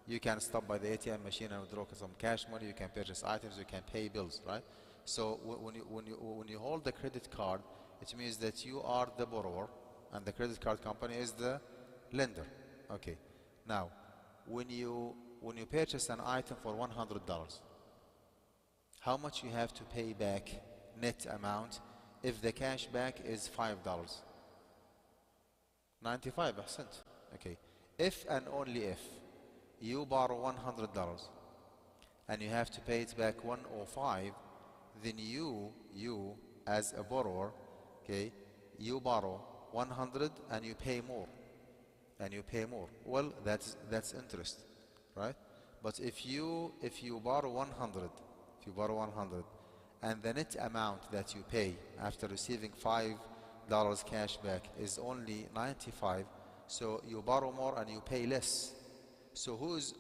You can stop by the ATM machine and withdraw some cash money. You can purchase items. You can pay bills, right? So when you hold the credit card, it means that you are the borrower and the credit card company is the lender. Okay. Now, when you purchase an item for $100, how much you have to pay back net amount if the cash back is $5? 95%. Okay. If and only if you borrow $100 and you have to pay it back 105, then you as a borrower, okay, you borrow 100 and you pay more. Well, that's interest, right? But if you borrow 100, and the net amount that you pay after receiving $5 cash back is only 95, so you borrow more and you pay less. So who is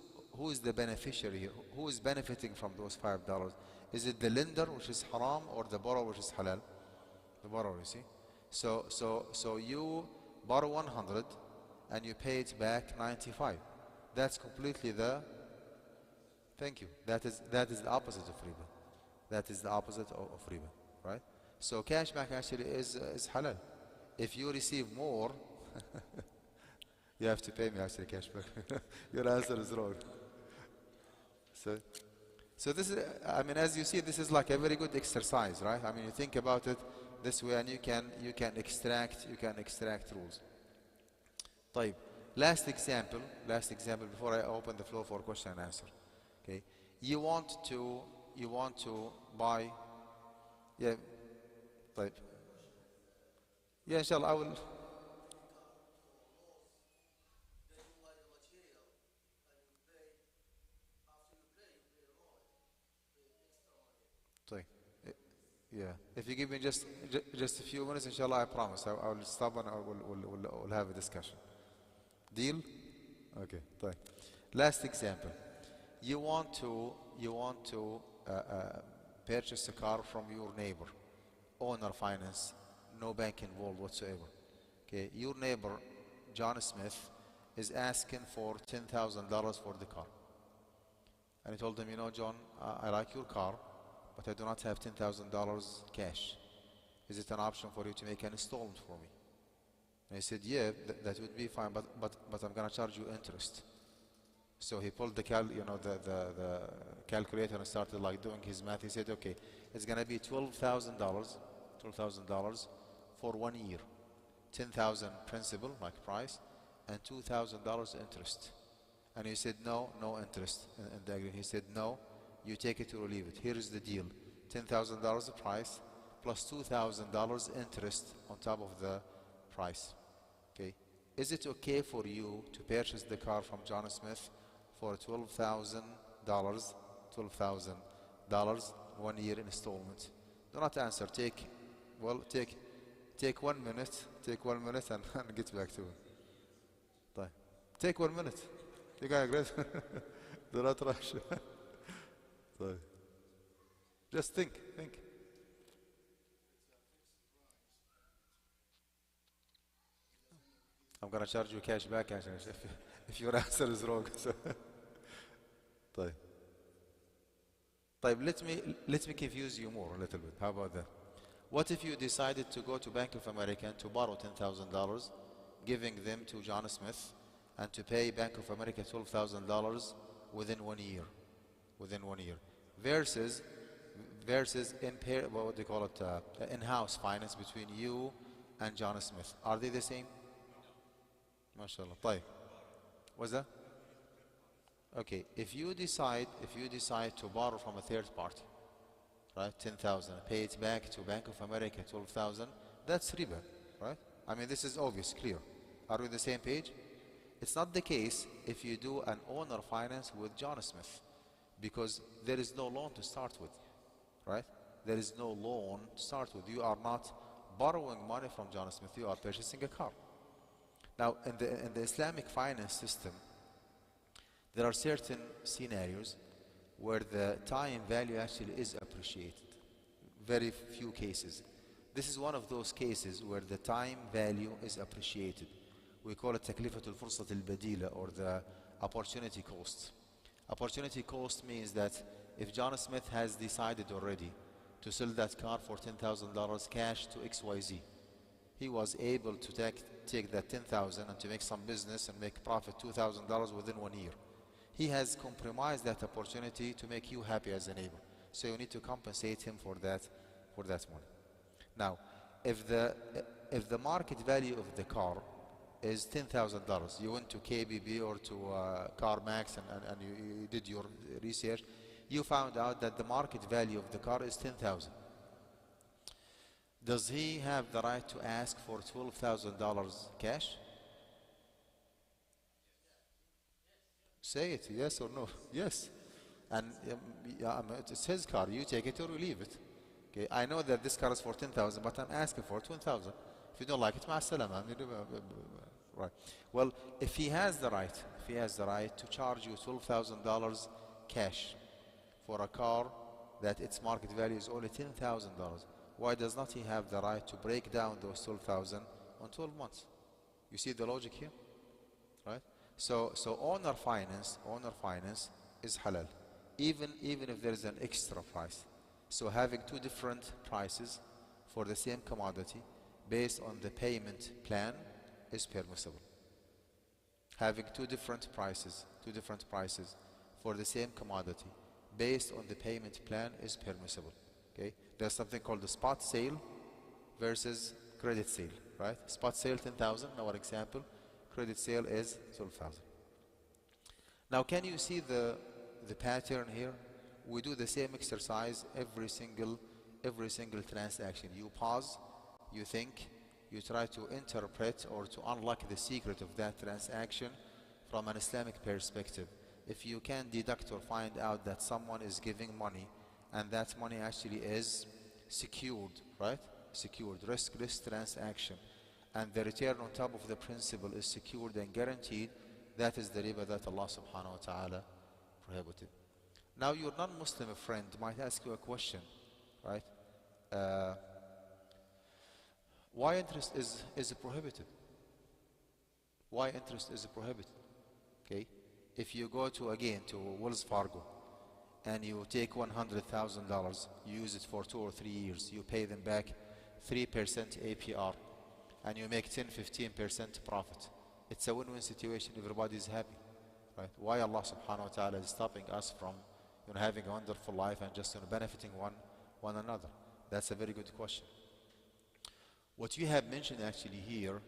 the beneficiary here? Who is benefiting from those $5? Is it the lender, which is haram, or the borrower, which is halal? The borrower, you see. So you borrow 100 and you pay it back 95. That's completely the. Thank you. That is the opposite of riba. That is the opposite of riba, right? So cashback actually is halal. If you receive more, you have to pay me actually cashback. Your answer is wrong. So this is, I mean, as you see, this is like a very good exercise, right? I mean, you think about it this way, and you can extract rules. طيب, last example before I open the floor for question and answer. Okay, you want to buy, yeah, طيب. Yeah, inshallah, I will. طيب. Yeah, if you give me just a few minutes, inshallah, I promise I will stop and we'll have a discussion. Deal? Okay. طيب. Last example. You want to purchase a car from your neighbor, owner finance, no bank involved whatsoever. Okay, your neighbor, John Smith, is asking for $10,000 for the car. And he told him, you know, John, I like your car, but I do not have $10,000 cash. Is it an option for you to make an installment for me? And he said, yeah, that would be fine, but I'm gonna charge you interest. So he pulled the calculator and started like doing his math. He said, okay, it's gonna be $12,000 for 1 year, 10,000 principal like price, and $2,000 interest. And he said, no interest in the agreement. He said, no, you take it or leave it. Here is the deal: $10,000 price plus $2,000 interest on top of the price. Okay, is it okay for you to purchase the car from John Smith for $12,000, 1 year installment? Do not answer. Take 1 minute. Take 1 minute and get back to it. طيب. Take 1 minute. You guys agree? Do not rush. طيب. Just think. I'm gonna charge you cash back actually if your answer is wrong. So. طيب. طيب, let me confuse you more a little bit. How about that? What if you decided to go to Bank of America and to borrow $10,000, giving them to John Smith, and to pay Bank of America $12,000 within 1 year? Within 1 year. Versus what do they call it? In-house finance between you and John Smith. Are they the same? MashaAllah. طيب. What's that? Okay, if you decide to borrow from a third party, right, 10,000, pay it back to Bank of America 12,000, that's riba, right? I mean, this is obvious, clear. Are we on the same page? It's not the case if you do an owner finance with John Smith, because there is no loan to start with, right? There is no loan to start with. You are not borrowing money from John Smith, you are purchasing a car. Now, in the Islamic finance system, there are certain scenarios where the time value actually is appreciated. Very few cases. This is one of those cases where the time value is appreciated. We call it تكلفة الفرصة البديلة, or the opportunity cost. Opportunity cost means that if John Smith has decided already to sell that car for $10,000 cash to XYZ, he was able to take that 10,000 and to make some business and make profit $2,000 within 1 year. He has compromised that opportunity to make you happy as a neighbor. So you need to compensate him for that money. Now, if the market value of the car is $10,000, you went to KBB or to CarMax and you did your research, you found out that the market value of the car is 10,000. Does he have the right to ask for $12,000 cash? Say it, yes or no? Yes. And it's his car. You take it or you leave it. Okay. I know that this car is for 10,000, but I'm asking for 20,000. If you don't like it, مع السلامة. Right. Well, if he has the right to charge you $12,000 cash for a car that its market value is only $10,000, why does not he have the right to break down those 12,000 on 12 months? You see the logic here, right? So owner finance is halal, even if there is an extra price. So having two different prices for the same commodity based on the payment plan is permissible. Having two different prices for the same commodity based on the payment plan is permissible. Okay, there's something called the spot sale versus credit sale, right? Spot sale 10,000, our example. Credit sale is 12,000. Now, can you see the pattern here? We do the same exercise every single transaction. You pause, you think, you try to interpret or to unlock the secret of that transaction from an Islamic perspective. If you can deduct or find out that someone is giving money and that money actually is secured, right? Secured, riskless transaction, and the return on top of the principal is secured and guaranteed, that is the riba that Allah subhanahu wa ta'ala prohibited. Now your non-Muslim friend might ask you a question, right? Why interest is prohibited? Why interest is prohibited? Okay, if you go to Wells Fargo and you take $100,000, you use it for 2 or 3 years, you pay them back 3% APR, and you make 10-15% profit. It's a win-win situation. Everybody is happy, right? Why Allah subhanahu wa ta'ala is stopping us from having a wonderful life and just benefiting one another? That's a very good question. What you have mentioned actually here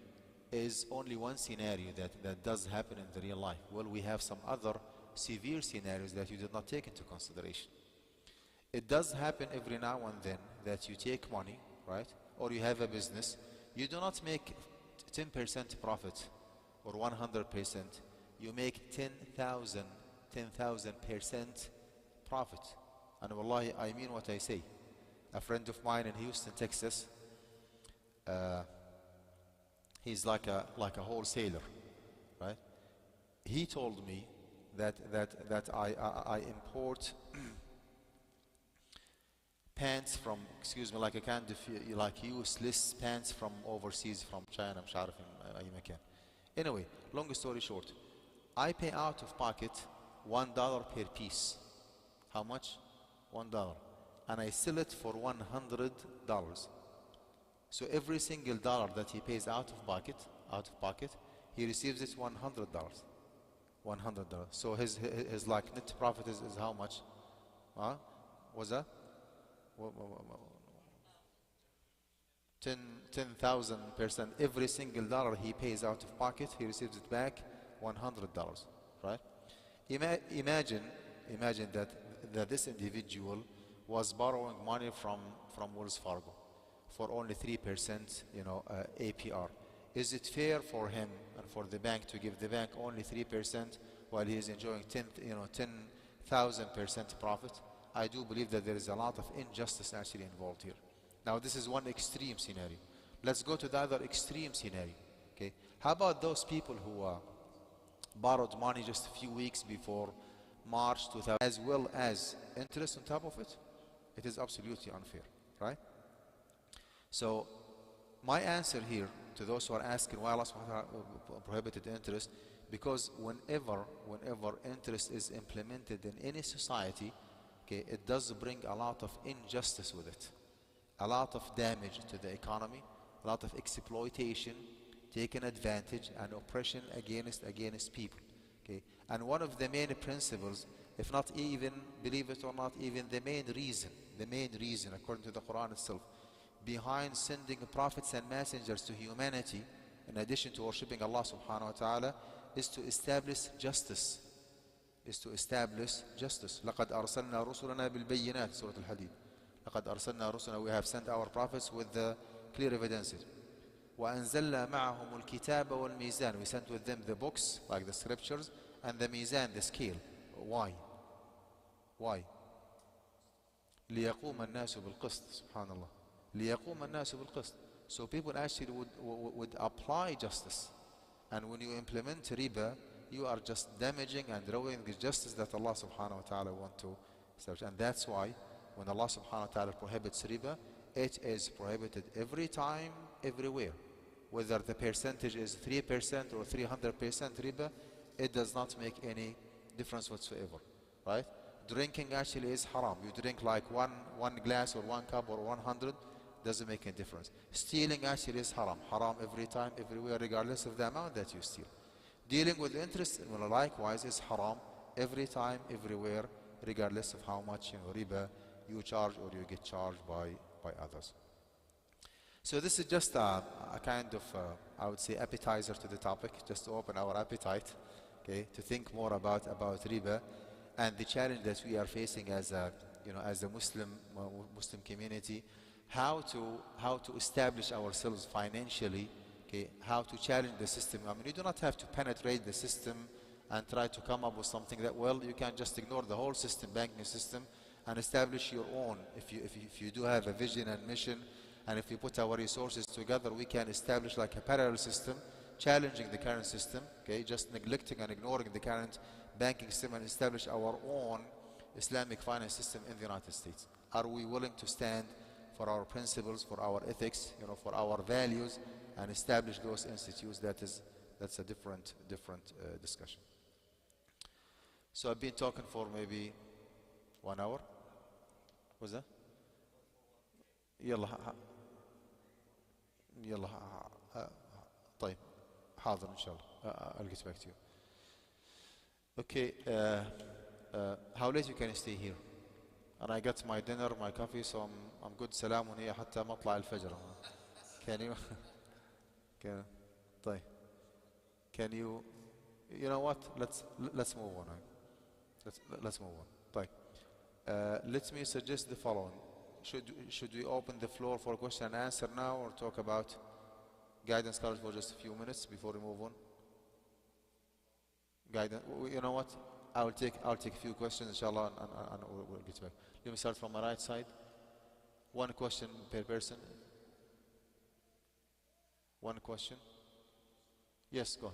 is only one scenario that does happen in the real life. Well, we have some other severe scenarios that you did not take into consideration. It does happen every now and then that you take money, right? Or you have a business. You do not make 10% profit or 100%. You make 10,000% profit. And wallahi, I mean what I say. A friend of mine in Houston, Texas, he's like a wholesaler, right? He told me that I import pants from, excuse me, like a kind of like useless pants from overseas, from China, مش عارف أي مكان. Anyway, long story short, I pay out of pocket $1 per piece. How much? $1. And I sell it for $100. So every single dollar that he pays out of pocket, he receives it $100. $100. So his like net profit is how much? What's that? 10,000%. Every single dollar he pays out of pocket, he receives it back $100, right? Imagine that this individual was borrowing money from Wells Fargo for only 3%, APR. Is it fair for him and for the bank to give the bank only 3% while he is enjoying 10,000% profit? I do believe that there is a lot of injustice actually involved here. Now, this is one extreme scenario. Let's go to the other extreme scenario. Okay, how about those people who borrowed money just a few weeks before March 2000, as well as interest on top of it? It is absolutely unfair, right? So my answer here to those who are asking why Allah subhanahu wa ta'ala prohibited interest, because whenever interest is implemented in any society, okay, it does bring a lot of injustice with it, a lot of damage to the economy, a lot of exploitation, taking advantage, and oppression against people. Okay, and one of the main principles, if not even, believe it or not, even the main reason, according to the Quran itself, behind sending prophets and messengers to humanity, in addition to worshipping Allah subhanahu wa ta'ala, is to establish justice. لقد أرسلنا رسلنا بالبينات, Surah Al-Hadid. لقد أرسلنا رسلنا, we have sent our prophets with the clear evidences. وأنزلنا معهم الكتاب والميزان, we sent with them the books, like the scriptures, and the mizan, the scale. Why? ليقوم الناس بالقسط, subhanallah. ليقوم الناس بالقسط. So people actually would apply justice. And when you implement riba, you are just damaging and ruining the justice that Allah subhanahu wa ta'ala want to establish. And that's why when Allah subhanahu wa ta'ala prohibits riba, it is prohibited every time, everywhere. Whether the percentage is 3% or 300% riba, it does not make any difference whatsoever, right? Drinking actually is haram. You drink like one glass or one cup or 100, doesn't make any difference. Stealing actually is haram. Haram every time, everywhere, regardless of the amount that you steal. Dealing with interest, well, likewise, is haram every time, everywhere, regardless of how much riba you charge or you get charged by others. So this is just a kind of, I would say, appetizer to the topic, just to open our appetite, okay, to think more about riba and the challenge that we are facing as a Muslim community, how to establish ourselves financially, okay, how to challenge the system. I mean, you do not have to penetrate the system and try to come up with something that, well, you can just ignore the whole system, banking system, and establish your own. If you do have a vision and mission, and if we put our resources together, we can establish like a parallel system, challenging the current system, okay, just neglecting and ignoring the current banking system, and establish our own Islamic finance system in the United States. Are we willing to stand for our principles, for our ethics, for our values, and establish those institutes? That's a different discussion. So I've been talking for maybe 1 hour. Was that? يلا طيب حاضر إن شاء الله. I'll get back to you. Okay, how late you can stay here? And I got my dinner, my coffee, so I'm good. سلام هي حتى مطلع الفجر. Can you? طيب. Can you? You know what? Let's move on. Let's move on. طيب. Let me suggest the following. Should we open the floor for question and answer now, or talk about guidance college for just a few minutes before we move on? Guidance. You know what? I'll take a few questions, inshallah, and we'll get back. Let me start from my right side. One question per person. One question. Yes, go on.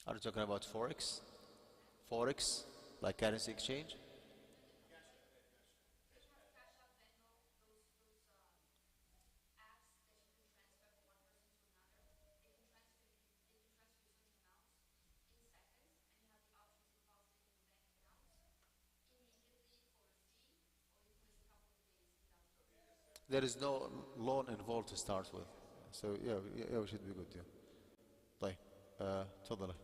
Are you talking about Forex? Forex, like currency exchange? There is no loan involved to start with. So yeah, we should be good, yeah. طيب تفضل.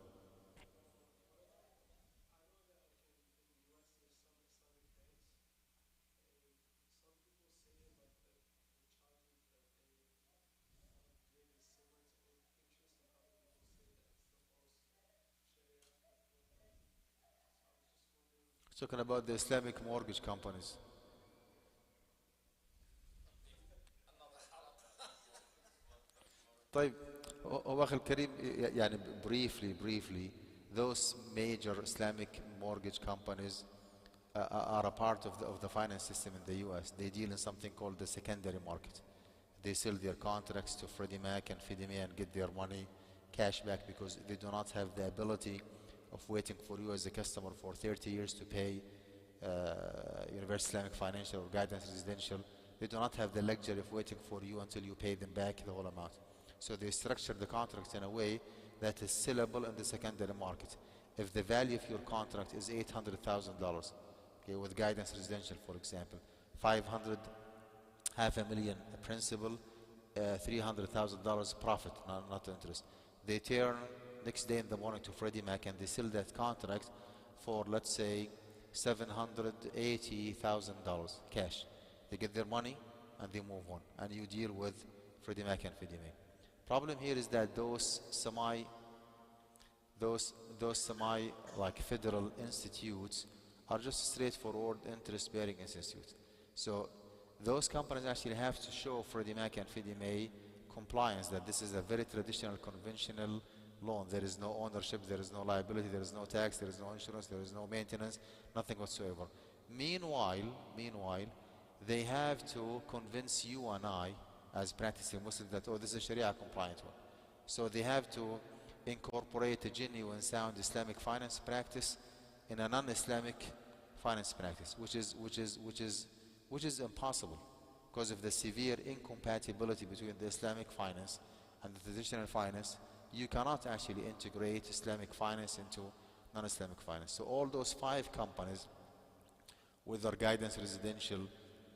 Talking about the Islamic mortgage companies. طيب هو أخي الكريم يعني briefly those major Islamic mortgage companies are a part of the finance system in the US. They deal in something called the secondary market. They sell their contracts to Freddie Mac and Fannie Mae and get their money cash back because they do not have the ability of waiting for you as a customer for 30 years to pay Universal Islamic Financial or Guidance Residential. They do not have the luxury of waiting for you until you pay them back the whole amount. So they structure the contracts in a way that is sellable in the secondary market. If the value of your contract is $800,000, okay, with Guidance Residential, for example, 500, half a million principal, $300,000 profit, not interest. They turn next day in the morning to Freddie Mac and they sell that contract for, let's say, $780,000 cash. They get their money and they move on, and you deal with Freddie Mac and Freddie Mac. Problem here is that those semi like federal institutes are just straightforward interest-bearing institutes. So those companies actually have to show Freddie Mac and Freddie Mae compliance that this is a very traditional, conventional loan. There is no ownership, there is no liability, there is no tax, there is no insurance, there is no maintenance, nothing whatsoever. Meanwhile, they have to convince you and I, as practicing Muslims, that, oh, this is a Sharia compliant one. So they have to incorporate a genuine, sound Islamic finance practice in a non-Islamic finance practice, which is impossible because of the severe incompatibility between the Islamic finance and the traditional finance. You cannot actually integrate Islamic finance into non-Islamic finance. So all those 5 companies, whether Guidance Residential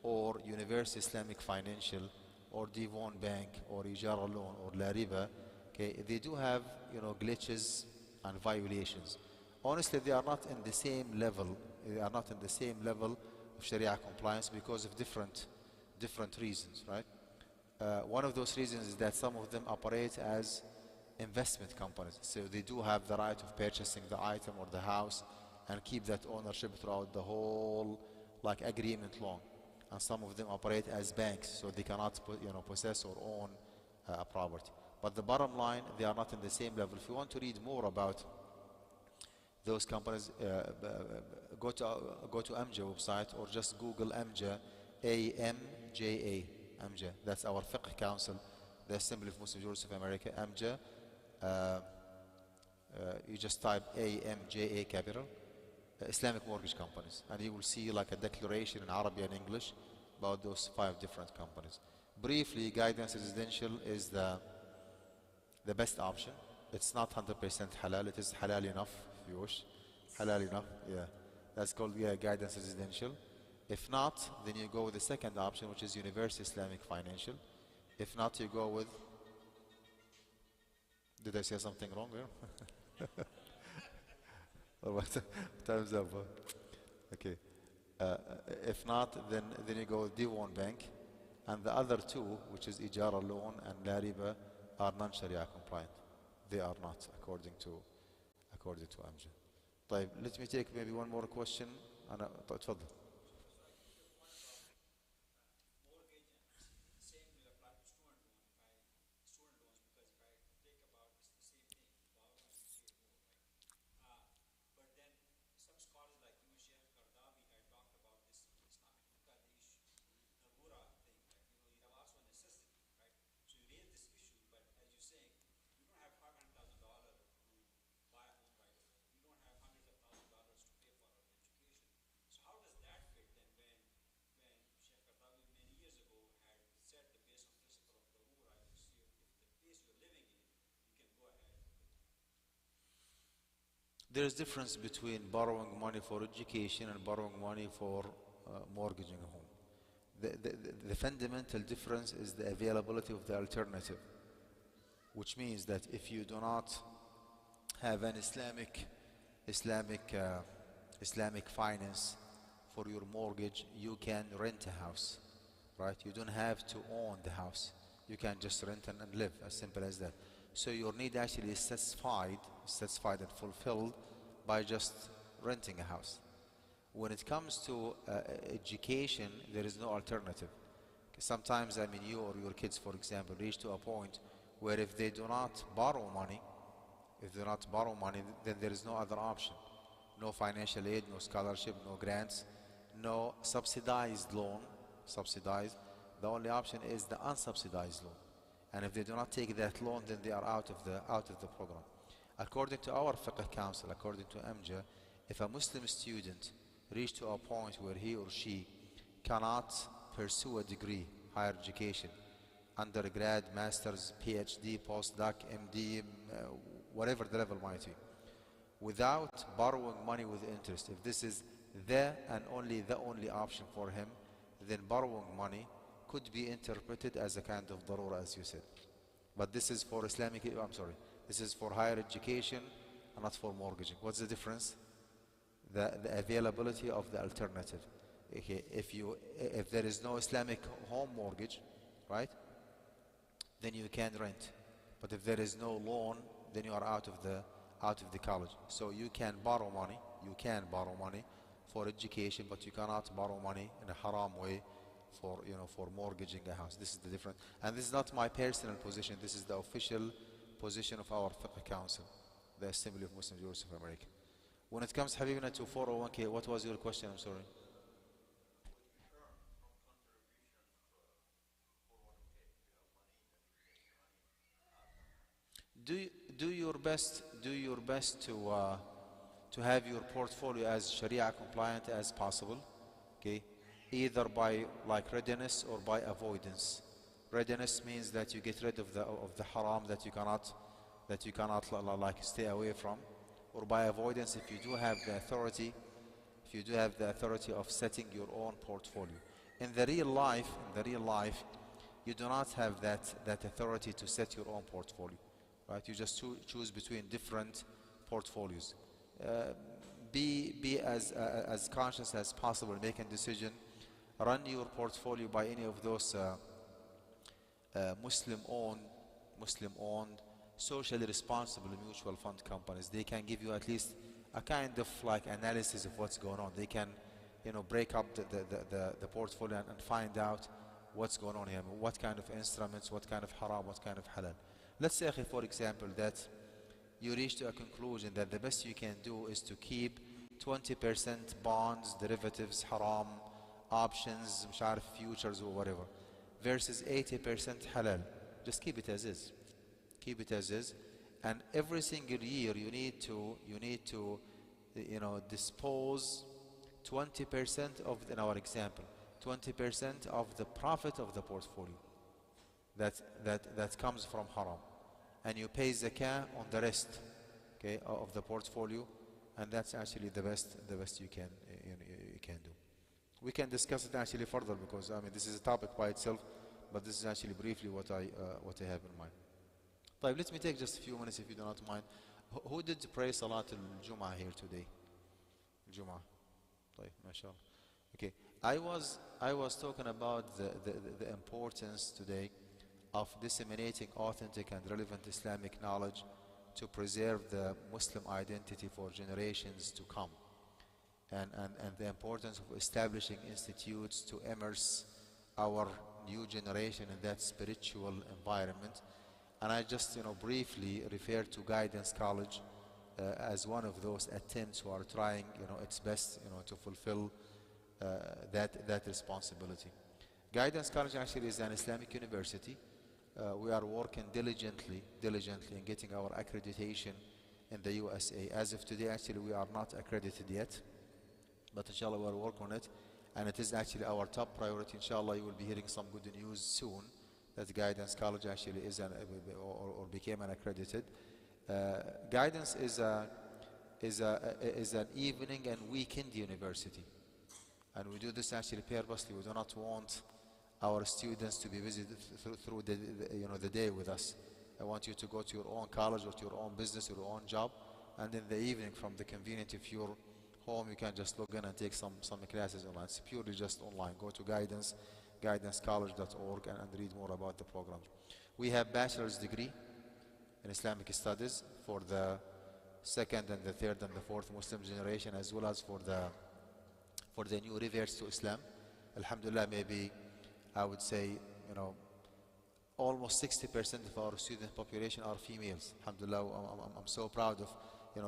or Universal Islamic Financial or Devon Bank or Ijara Loan or La Riba, okay, they do have, glitches and violations. Honestly, they are not in the same level. They are not in the same level of Sharia compliance because of different reasons, right? One of those reasons is that some of them operate as investment companies. So they do have the right of purchasing the item or the house and keep that ownership throughout the whole agreement long. And some of them operate as banks, so they cannot possess or own a property. But the bottom line, they are not in the same level. If you want to read more about those companies, go to AMJA website or just Google AMJA, AMJA, AMJA. That's our fiqh council, the Assembly of Muslim Jurists of America, AMJA. You just type AMJA capital, Islamic mortgage companies, and you will see like a declaration in Arabic and English about those 5 different companies. Briefly, Guidance Residential is the best option. It's not 100% halal. It is halal enough, if you wish. Halal enough, yeah. That's called Guidance Residential. If not, then you go with the second option, which is Universal Islamic Financial. If not, you go with... Did I say something wrong there? Time's up. Okay. If not, then you go with Devon Bank. And the other 2, which is Ijara Loan and La Riba, are non-Sharia compliant. They are not, according to AMJA. طيب, let me take maybe one more question. تفضل. There is difference between borrowing money for education and borrowing money for mortgaging a home. The fundamental difference is the availability of the alternative, which means that if you do not have an Islamic finance for your mortgage, you can rent a house, right? You don't have to own the house. You can just rent and live, as simple as that. So your need actually is satisfied and fulfilled by just renting a house. When it comes to education, there is no alternative. Sometimes, you or your kids, for example, reach to a point where if they do not borrow money, then there is no other option. No financial aid, no scholarship, no grants, no subsidized loan. The only option is the unsubsidized loan. And if they do not take that loan, then they are out of the program. According to our fiqh council, according to AMJA, if a Muslim student reach to a point where he or she cannot pursue a degree, higher education, undergrad, master's, PhD, postdoc, MD, whatever the level might be, without borrowing money with interest, if this is the only option for him, then borrowing money could be interpreted as a kind of darura, as you said. But this is for this is for higher education and not for mortgaging. What's the difference? The availability of the alternative. Okay, if there is no Islamic home mortgage, right, then you can rent. But if there is no loan, then you are out of the college. So you can borrow money. You can borrow money for education, but you cannot borrow money in a haram way for mortgaging a house. This is the difference. And this is not my personal position. This is the official position of our fiqh council, the Assembly of Muslim Jurists of America. When it comes, Habibina, to 401k, what was your question? I'm sorry. Do your best to have your portfolio as Sharia compliant as possible, okay? Either by like readiness or by avoidance. Readiness means that you get rid of the haram that you cannot like stay away from, or by avoidance if you do have the authority, of setting your own portfolio. In the real life, you do not have that authority to set your own portfolio, right? You just choose between different portfolios. Be as conscious as possible in making decision. Run your portfolio by any of those Muslim-owned, socially responsible mutual fund companies. They can give you at least a kind of like analysis of what's going on. They can, break up the portfolio and find out what's going on here, what kind of instruments, what kind of haram, what kind of halal. Let's say, for example, that you reach to a conclusion that the best you can do is to keep 20% bonds, derivatives, haram, options, futures or whatever, versus 80% halal. Just keep it as is. Keep it as is. And every single year you need to dispose 20% of, in our example, 20% of the profit of the portfolio that comes from haram, and you pay zakah on the rest, okay, of the portfolio, and that's actually the best you can do. We can discuss it actually further, because this is a topic by itself, but this is actually briefly what I have in mind. But let me take just a few minutes, if you do not mind. Who did pray Salat al-Jum'ah here today? Jum'ah. MashaAllah. Okay. I was talking about the importance today of disseminating authentic and relevant Islamic knowledge to preserve the Muslim identity for generations to come, and the importance of establishing institutes to immerse our new generation in that spiritual environment. And I just briefly refer to Guidance College as one of those attempts who are trying its best to fulfill that responsibility. Guidance College actually is an Islamic university. We are working diligently in getting our accreditation in the USA. As of today, actually, we are not accredited yet, but inshallah we are working on it, and it is actually our top priority. Inshallah, you will be hearing some good news soon that Guidance College actually is or became an accredited. Guidance is an evening and weekend university, and we do this actually purposely. We do not want our students to be busy through the day with us. I want you to go to your own college or to your own business, your own job, and in the evening, from the convenience of your home, you can just log in and take some classes online. It's purely just online. Go to guidancecollege.org and read more about the program. We have bachelor's degree in Islamic studies for the second and the third and the fourth Muslim generation, as well as for the new reverts to Islam. Alhamdulillah, maybe I would say, almost 60% of our student population are females. Alhamdulillah, I'm so proud of,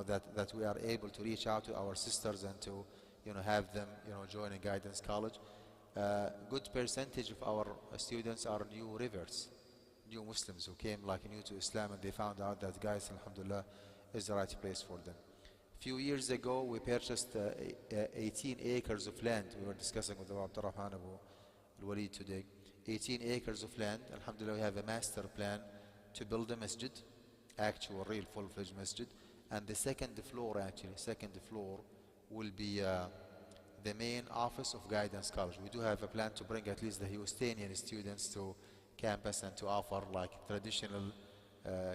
that we are able to reach out to our sisters and to, have them, join Guidance College. Good percentage of our students are new reverts. new Muslims who came like new to Islam, and they found out that guys, alhamdulillah, is the right place for them. A few years ago, we purchased 18 acres of land. We were discussing with Abu Abdurrahman Abu Al-Walid today. 18 acres of land. Alhamdulillah, we have a master plan to build a masjid, actual, real, full-fledged masjid. And the second floor, will be the main office of Guidance College. We do have a plan to bring at least the Houstonian students to campus and to offer like traditional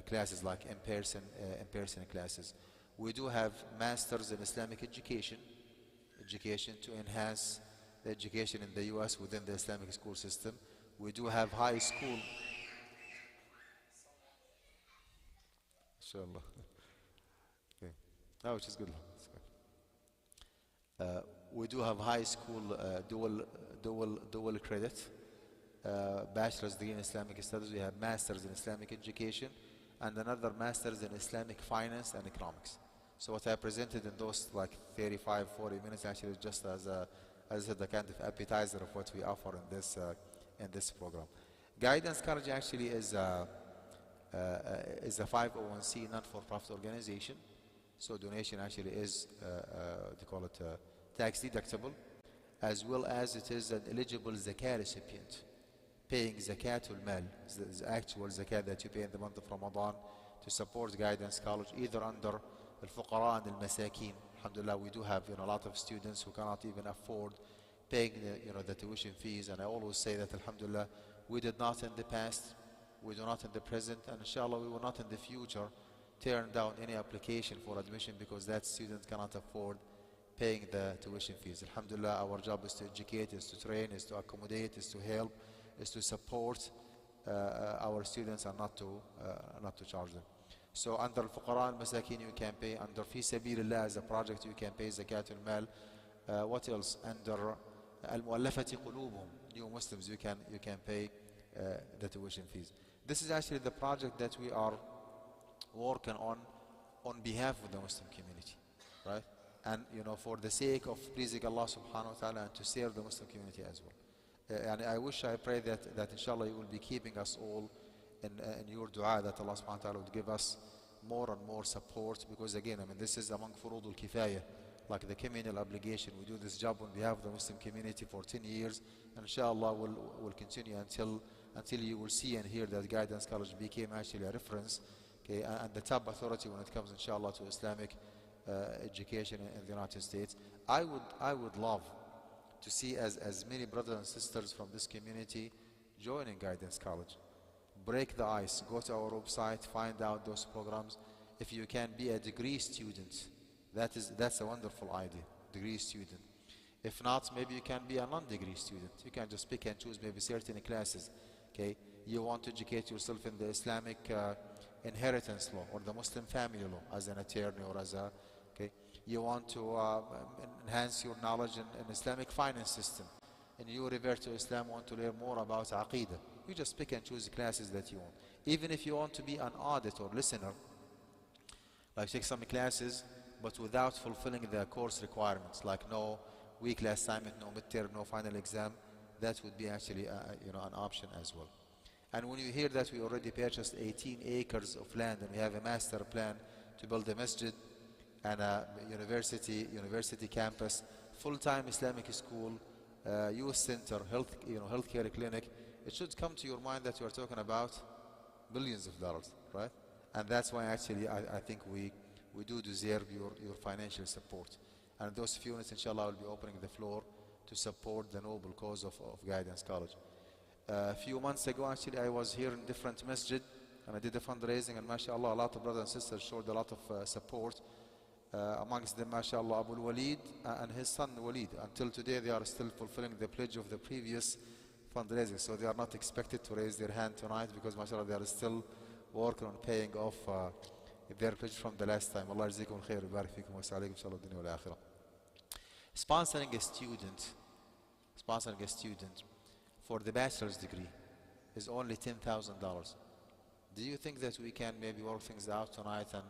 classes, like in-person classes. We do have masters in Islamic education to enhance the education in the US within the Islamic school system. We do have high school. Inshallah. Okay. No, which is good. We do have high school dual credit, bachelor's degree in Islamic studies. We have masters in Islamic education and another masters in Islamic finance and economics. So what I presented in those like 35, 40 minutes actually is just as a kind of appetizer of what we offer in this program. Guidance College actually is a 501c non-for-profit organization. So donation actually is, they call it tax deductible, as well as it is an eligible zakat recipient, paying zakatul mal, the actual zakat that you pay in the month of Ramadan to support Guidance College, either under al-fuqara and al-masakin. Alhamdulillah, we do have a lot of students who cannot even afford paying the tuition fees, and I always say that alhamdulillah, we did not in the past, we do not in the present, and inshallah we will not in the future turn down any application for admission because that student cannot afford paying the tuition fees. Alhamdulillah, our job is to educate, is to train, is to accommodate, is to help, is to support our students and not to charge them. So under al-fuqara al-masakin you can pay, under fi sabilillah as a project you can pay zakat al-mal. What else? Under al-mu'allafati qulubuhum, new Muslims, you can pay the tuition fees. This is actually the project that we are working on behalf of the Muslim community, right? And for the sake of pleasing Allah subhanahu wa ta'ala and to serve the Muslim community as well. And I pray that inshallah you will be keeping us all in your dua, that Allah subhanahu wa ta'ala would give us more and more support, because again, this is among furudul kifaya, like the communal obligation. We do this job on behalf of the Muslim community for 10 years, and inshallah will continue until you will see and hear that Guidance College became actually a reference, okay, and the top authority when it comes inshallah to Islamic education in the United States. I would love to see as many brothers and sisters from this community joining Guidance College. Break the ice, go to our website, find out those programs. If you can be a degree student, that's a wonderful idea, degree student. If not, maybe you can be a non-degree student. You can just pick and choose maybe certain classes. Okay, you want to educate yourself in the Islamic inheritance law or the Muslim family law as an attorney or as a, okay, you want to enhance your knowledge in Islamic finance system, and you revert to Islam, want to learn more about Aqidah. You just pick and choose the classes that you want. Even if you want to be an audit or listener, like take some classes but without fulfilling the course requirements, like no weekly assignment, no midterm, no final exam, that would be actually an option as well. And when you hear that we already purchased 18 acres of land and we have a master plan to build a masjid and a university campus, full-time Islamic school, youth center, healthcare clinic, it should come to your mind that you are talking about billions of dollars, right? And that's why actually I think we do deserve your financial support. And those few minutes, inshallah, will be opening the floor to support the noble cause of Guidance College. A few months ago, actually, I was here in different masjid and I did a fundraising, and mashallah, a lot of brothers and sisters showed a lot of support. Amongst them, mashallah, Abu Walid and his son Walid. Until today, they are still fulfilling the pledge of the previous fundraising, so they are not expected to raise their hand tonight because, mashallah, they are still working on paying off their pledge from the last time. Allah jazakum khair wa barik fikum wa sa'alaykum inshallah dunya wal akhirah. Sponsoring a student for the bachelor's degree is only $10,000. Do you think that we can maybe work things out tonight and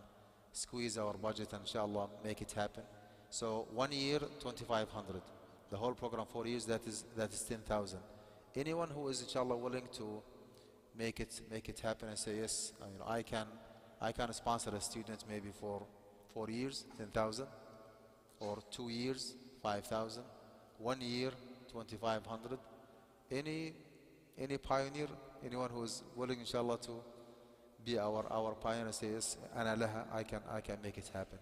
squeeze our budget and inshallah make it happen? So 1 year, 2,500. The whole program 4 years, that is 10,000. Anyone who is inshallah willing to make it happen and say, yes, I can sponsor a student maybe for 4 years, 10,000, or 2 years, 5,000, 1 year, 2,500. Any pioneer, anyone who is willing, inshallah, to be our pioneer, say, yes, ana laha, I can make it happen.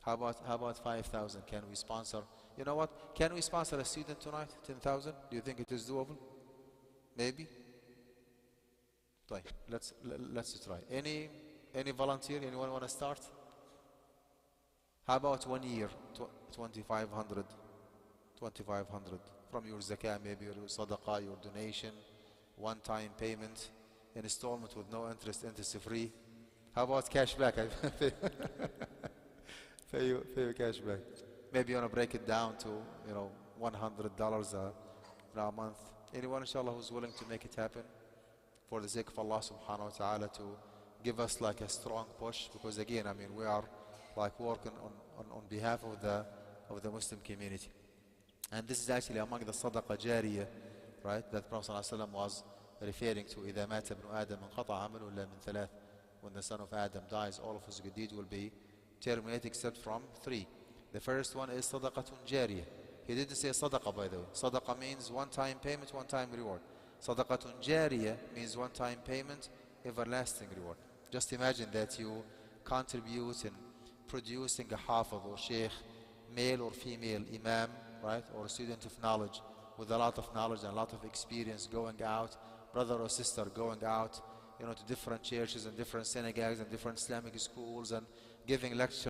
How about 5,000? Can we sponsor? You know what? Can we sponsor a student tonight? 10,000? Do you think it is doable? Maybe. Right. Let's try. Any volunteer? Anyone want to start? How about 1 year? 2,500. 2,500 from your zakah, maybe your sadaqah, your donation, one-time payment, installment with no interest, interest-free. How about cash back? Pay you cash back. Maybe you want to break it down to $100 a month. Anyone, inshallah, who's willing to make it happen for the sake of Allah subhanahu wa ta'ala, to give us like a strong push, because again, we are like working on behalf of the Muslim community. And this is actually among the sadaqah jariyah, right, that Prophet ﷺ was referring to. إِذَا مَاتَ ابْنُ آدَمَ انْقَطَعَ عَمَلُهُ إِلَّا مِنْ ثَلَاثٍ. When the son of Adam dies, all of his good deeds will be terminated except from 3. The first one is sadaqatun jariyah. He didn't say sadaqah, by the way. Sadaqah means one-time payment, one-time reward. Sadaqatun jariyah means one-time payment, everlasting reward. Just imagine that you contribute in producing a hafiz or sheikh, male or female, imam, right, or a student of knowledge with a lot of knowledge and a lot of experience, going out, brother or sister going out, to different churches and different synagogues and different Islamic schools and giving lectures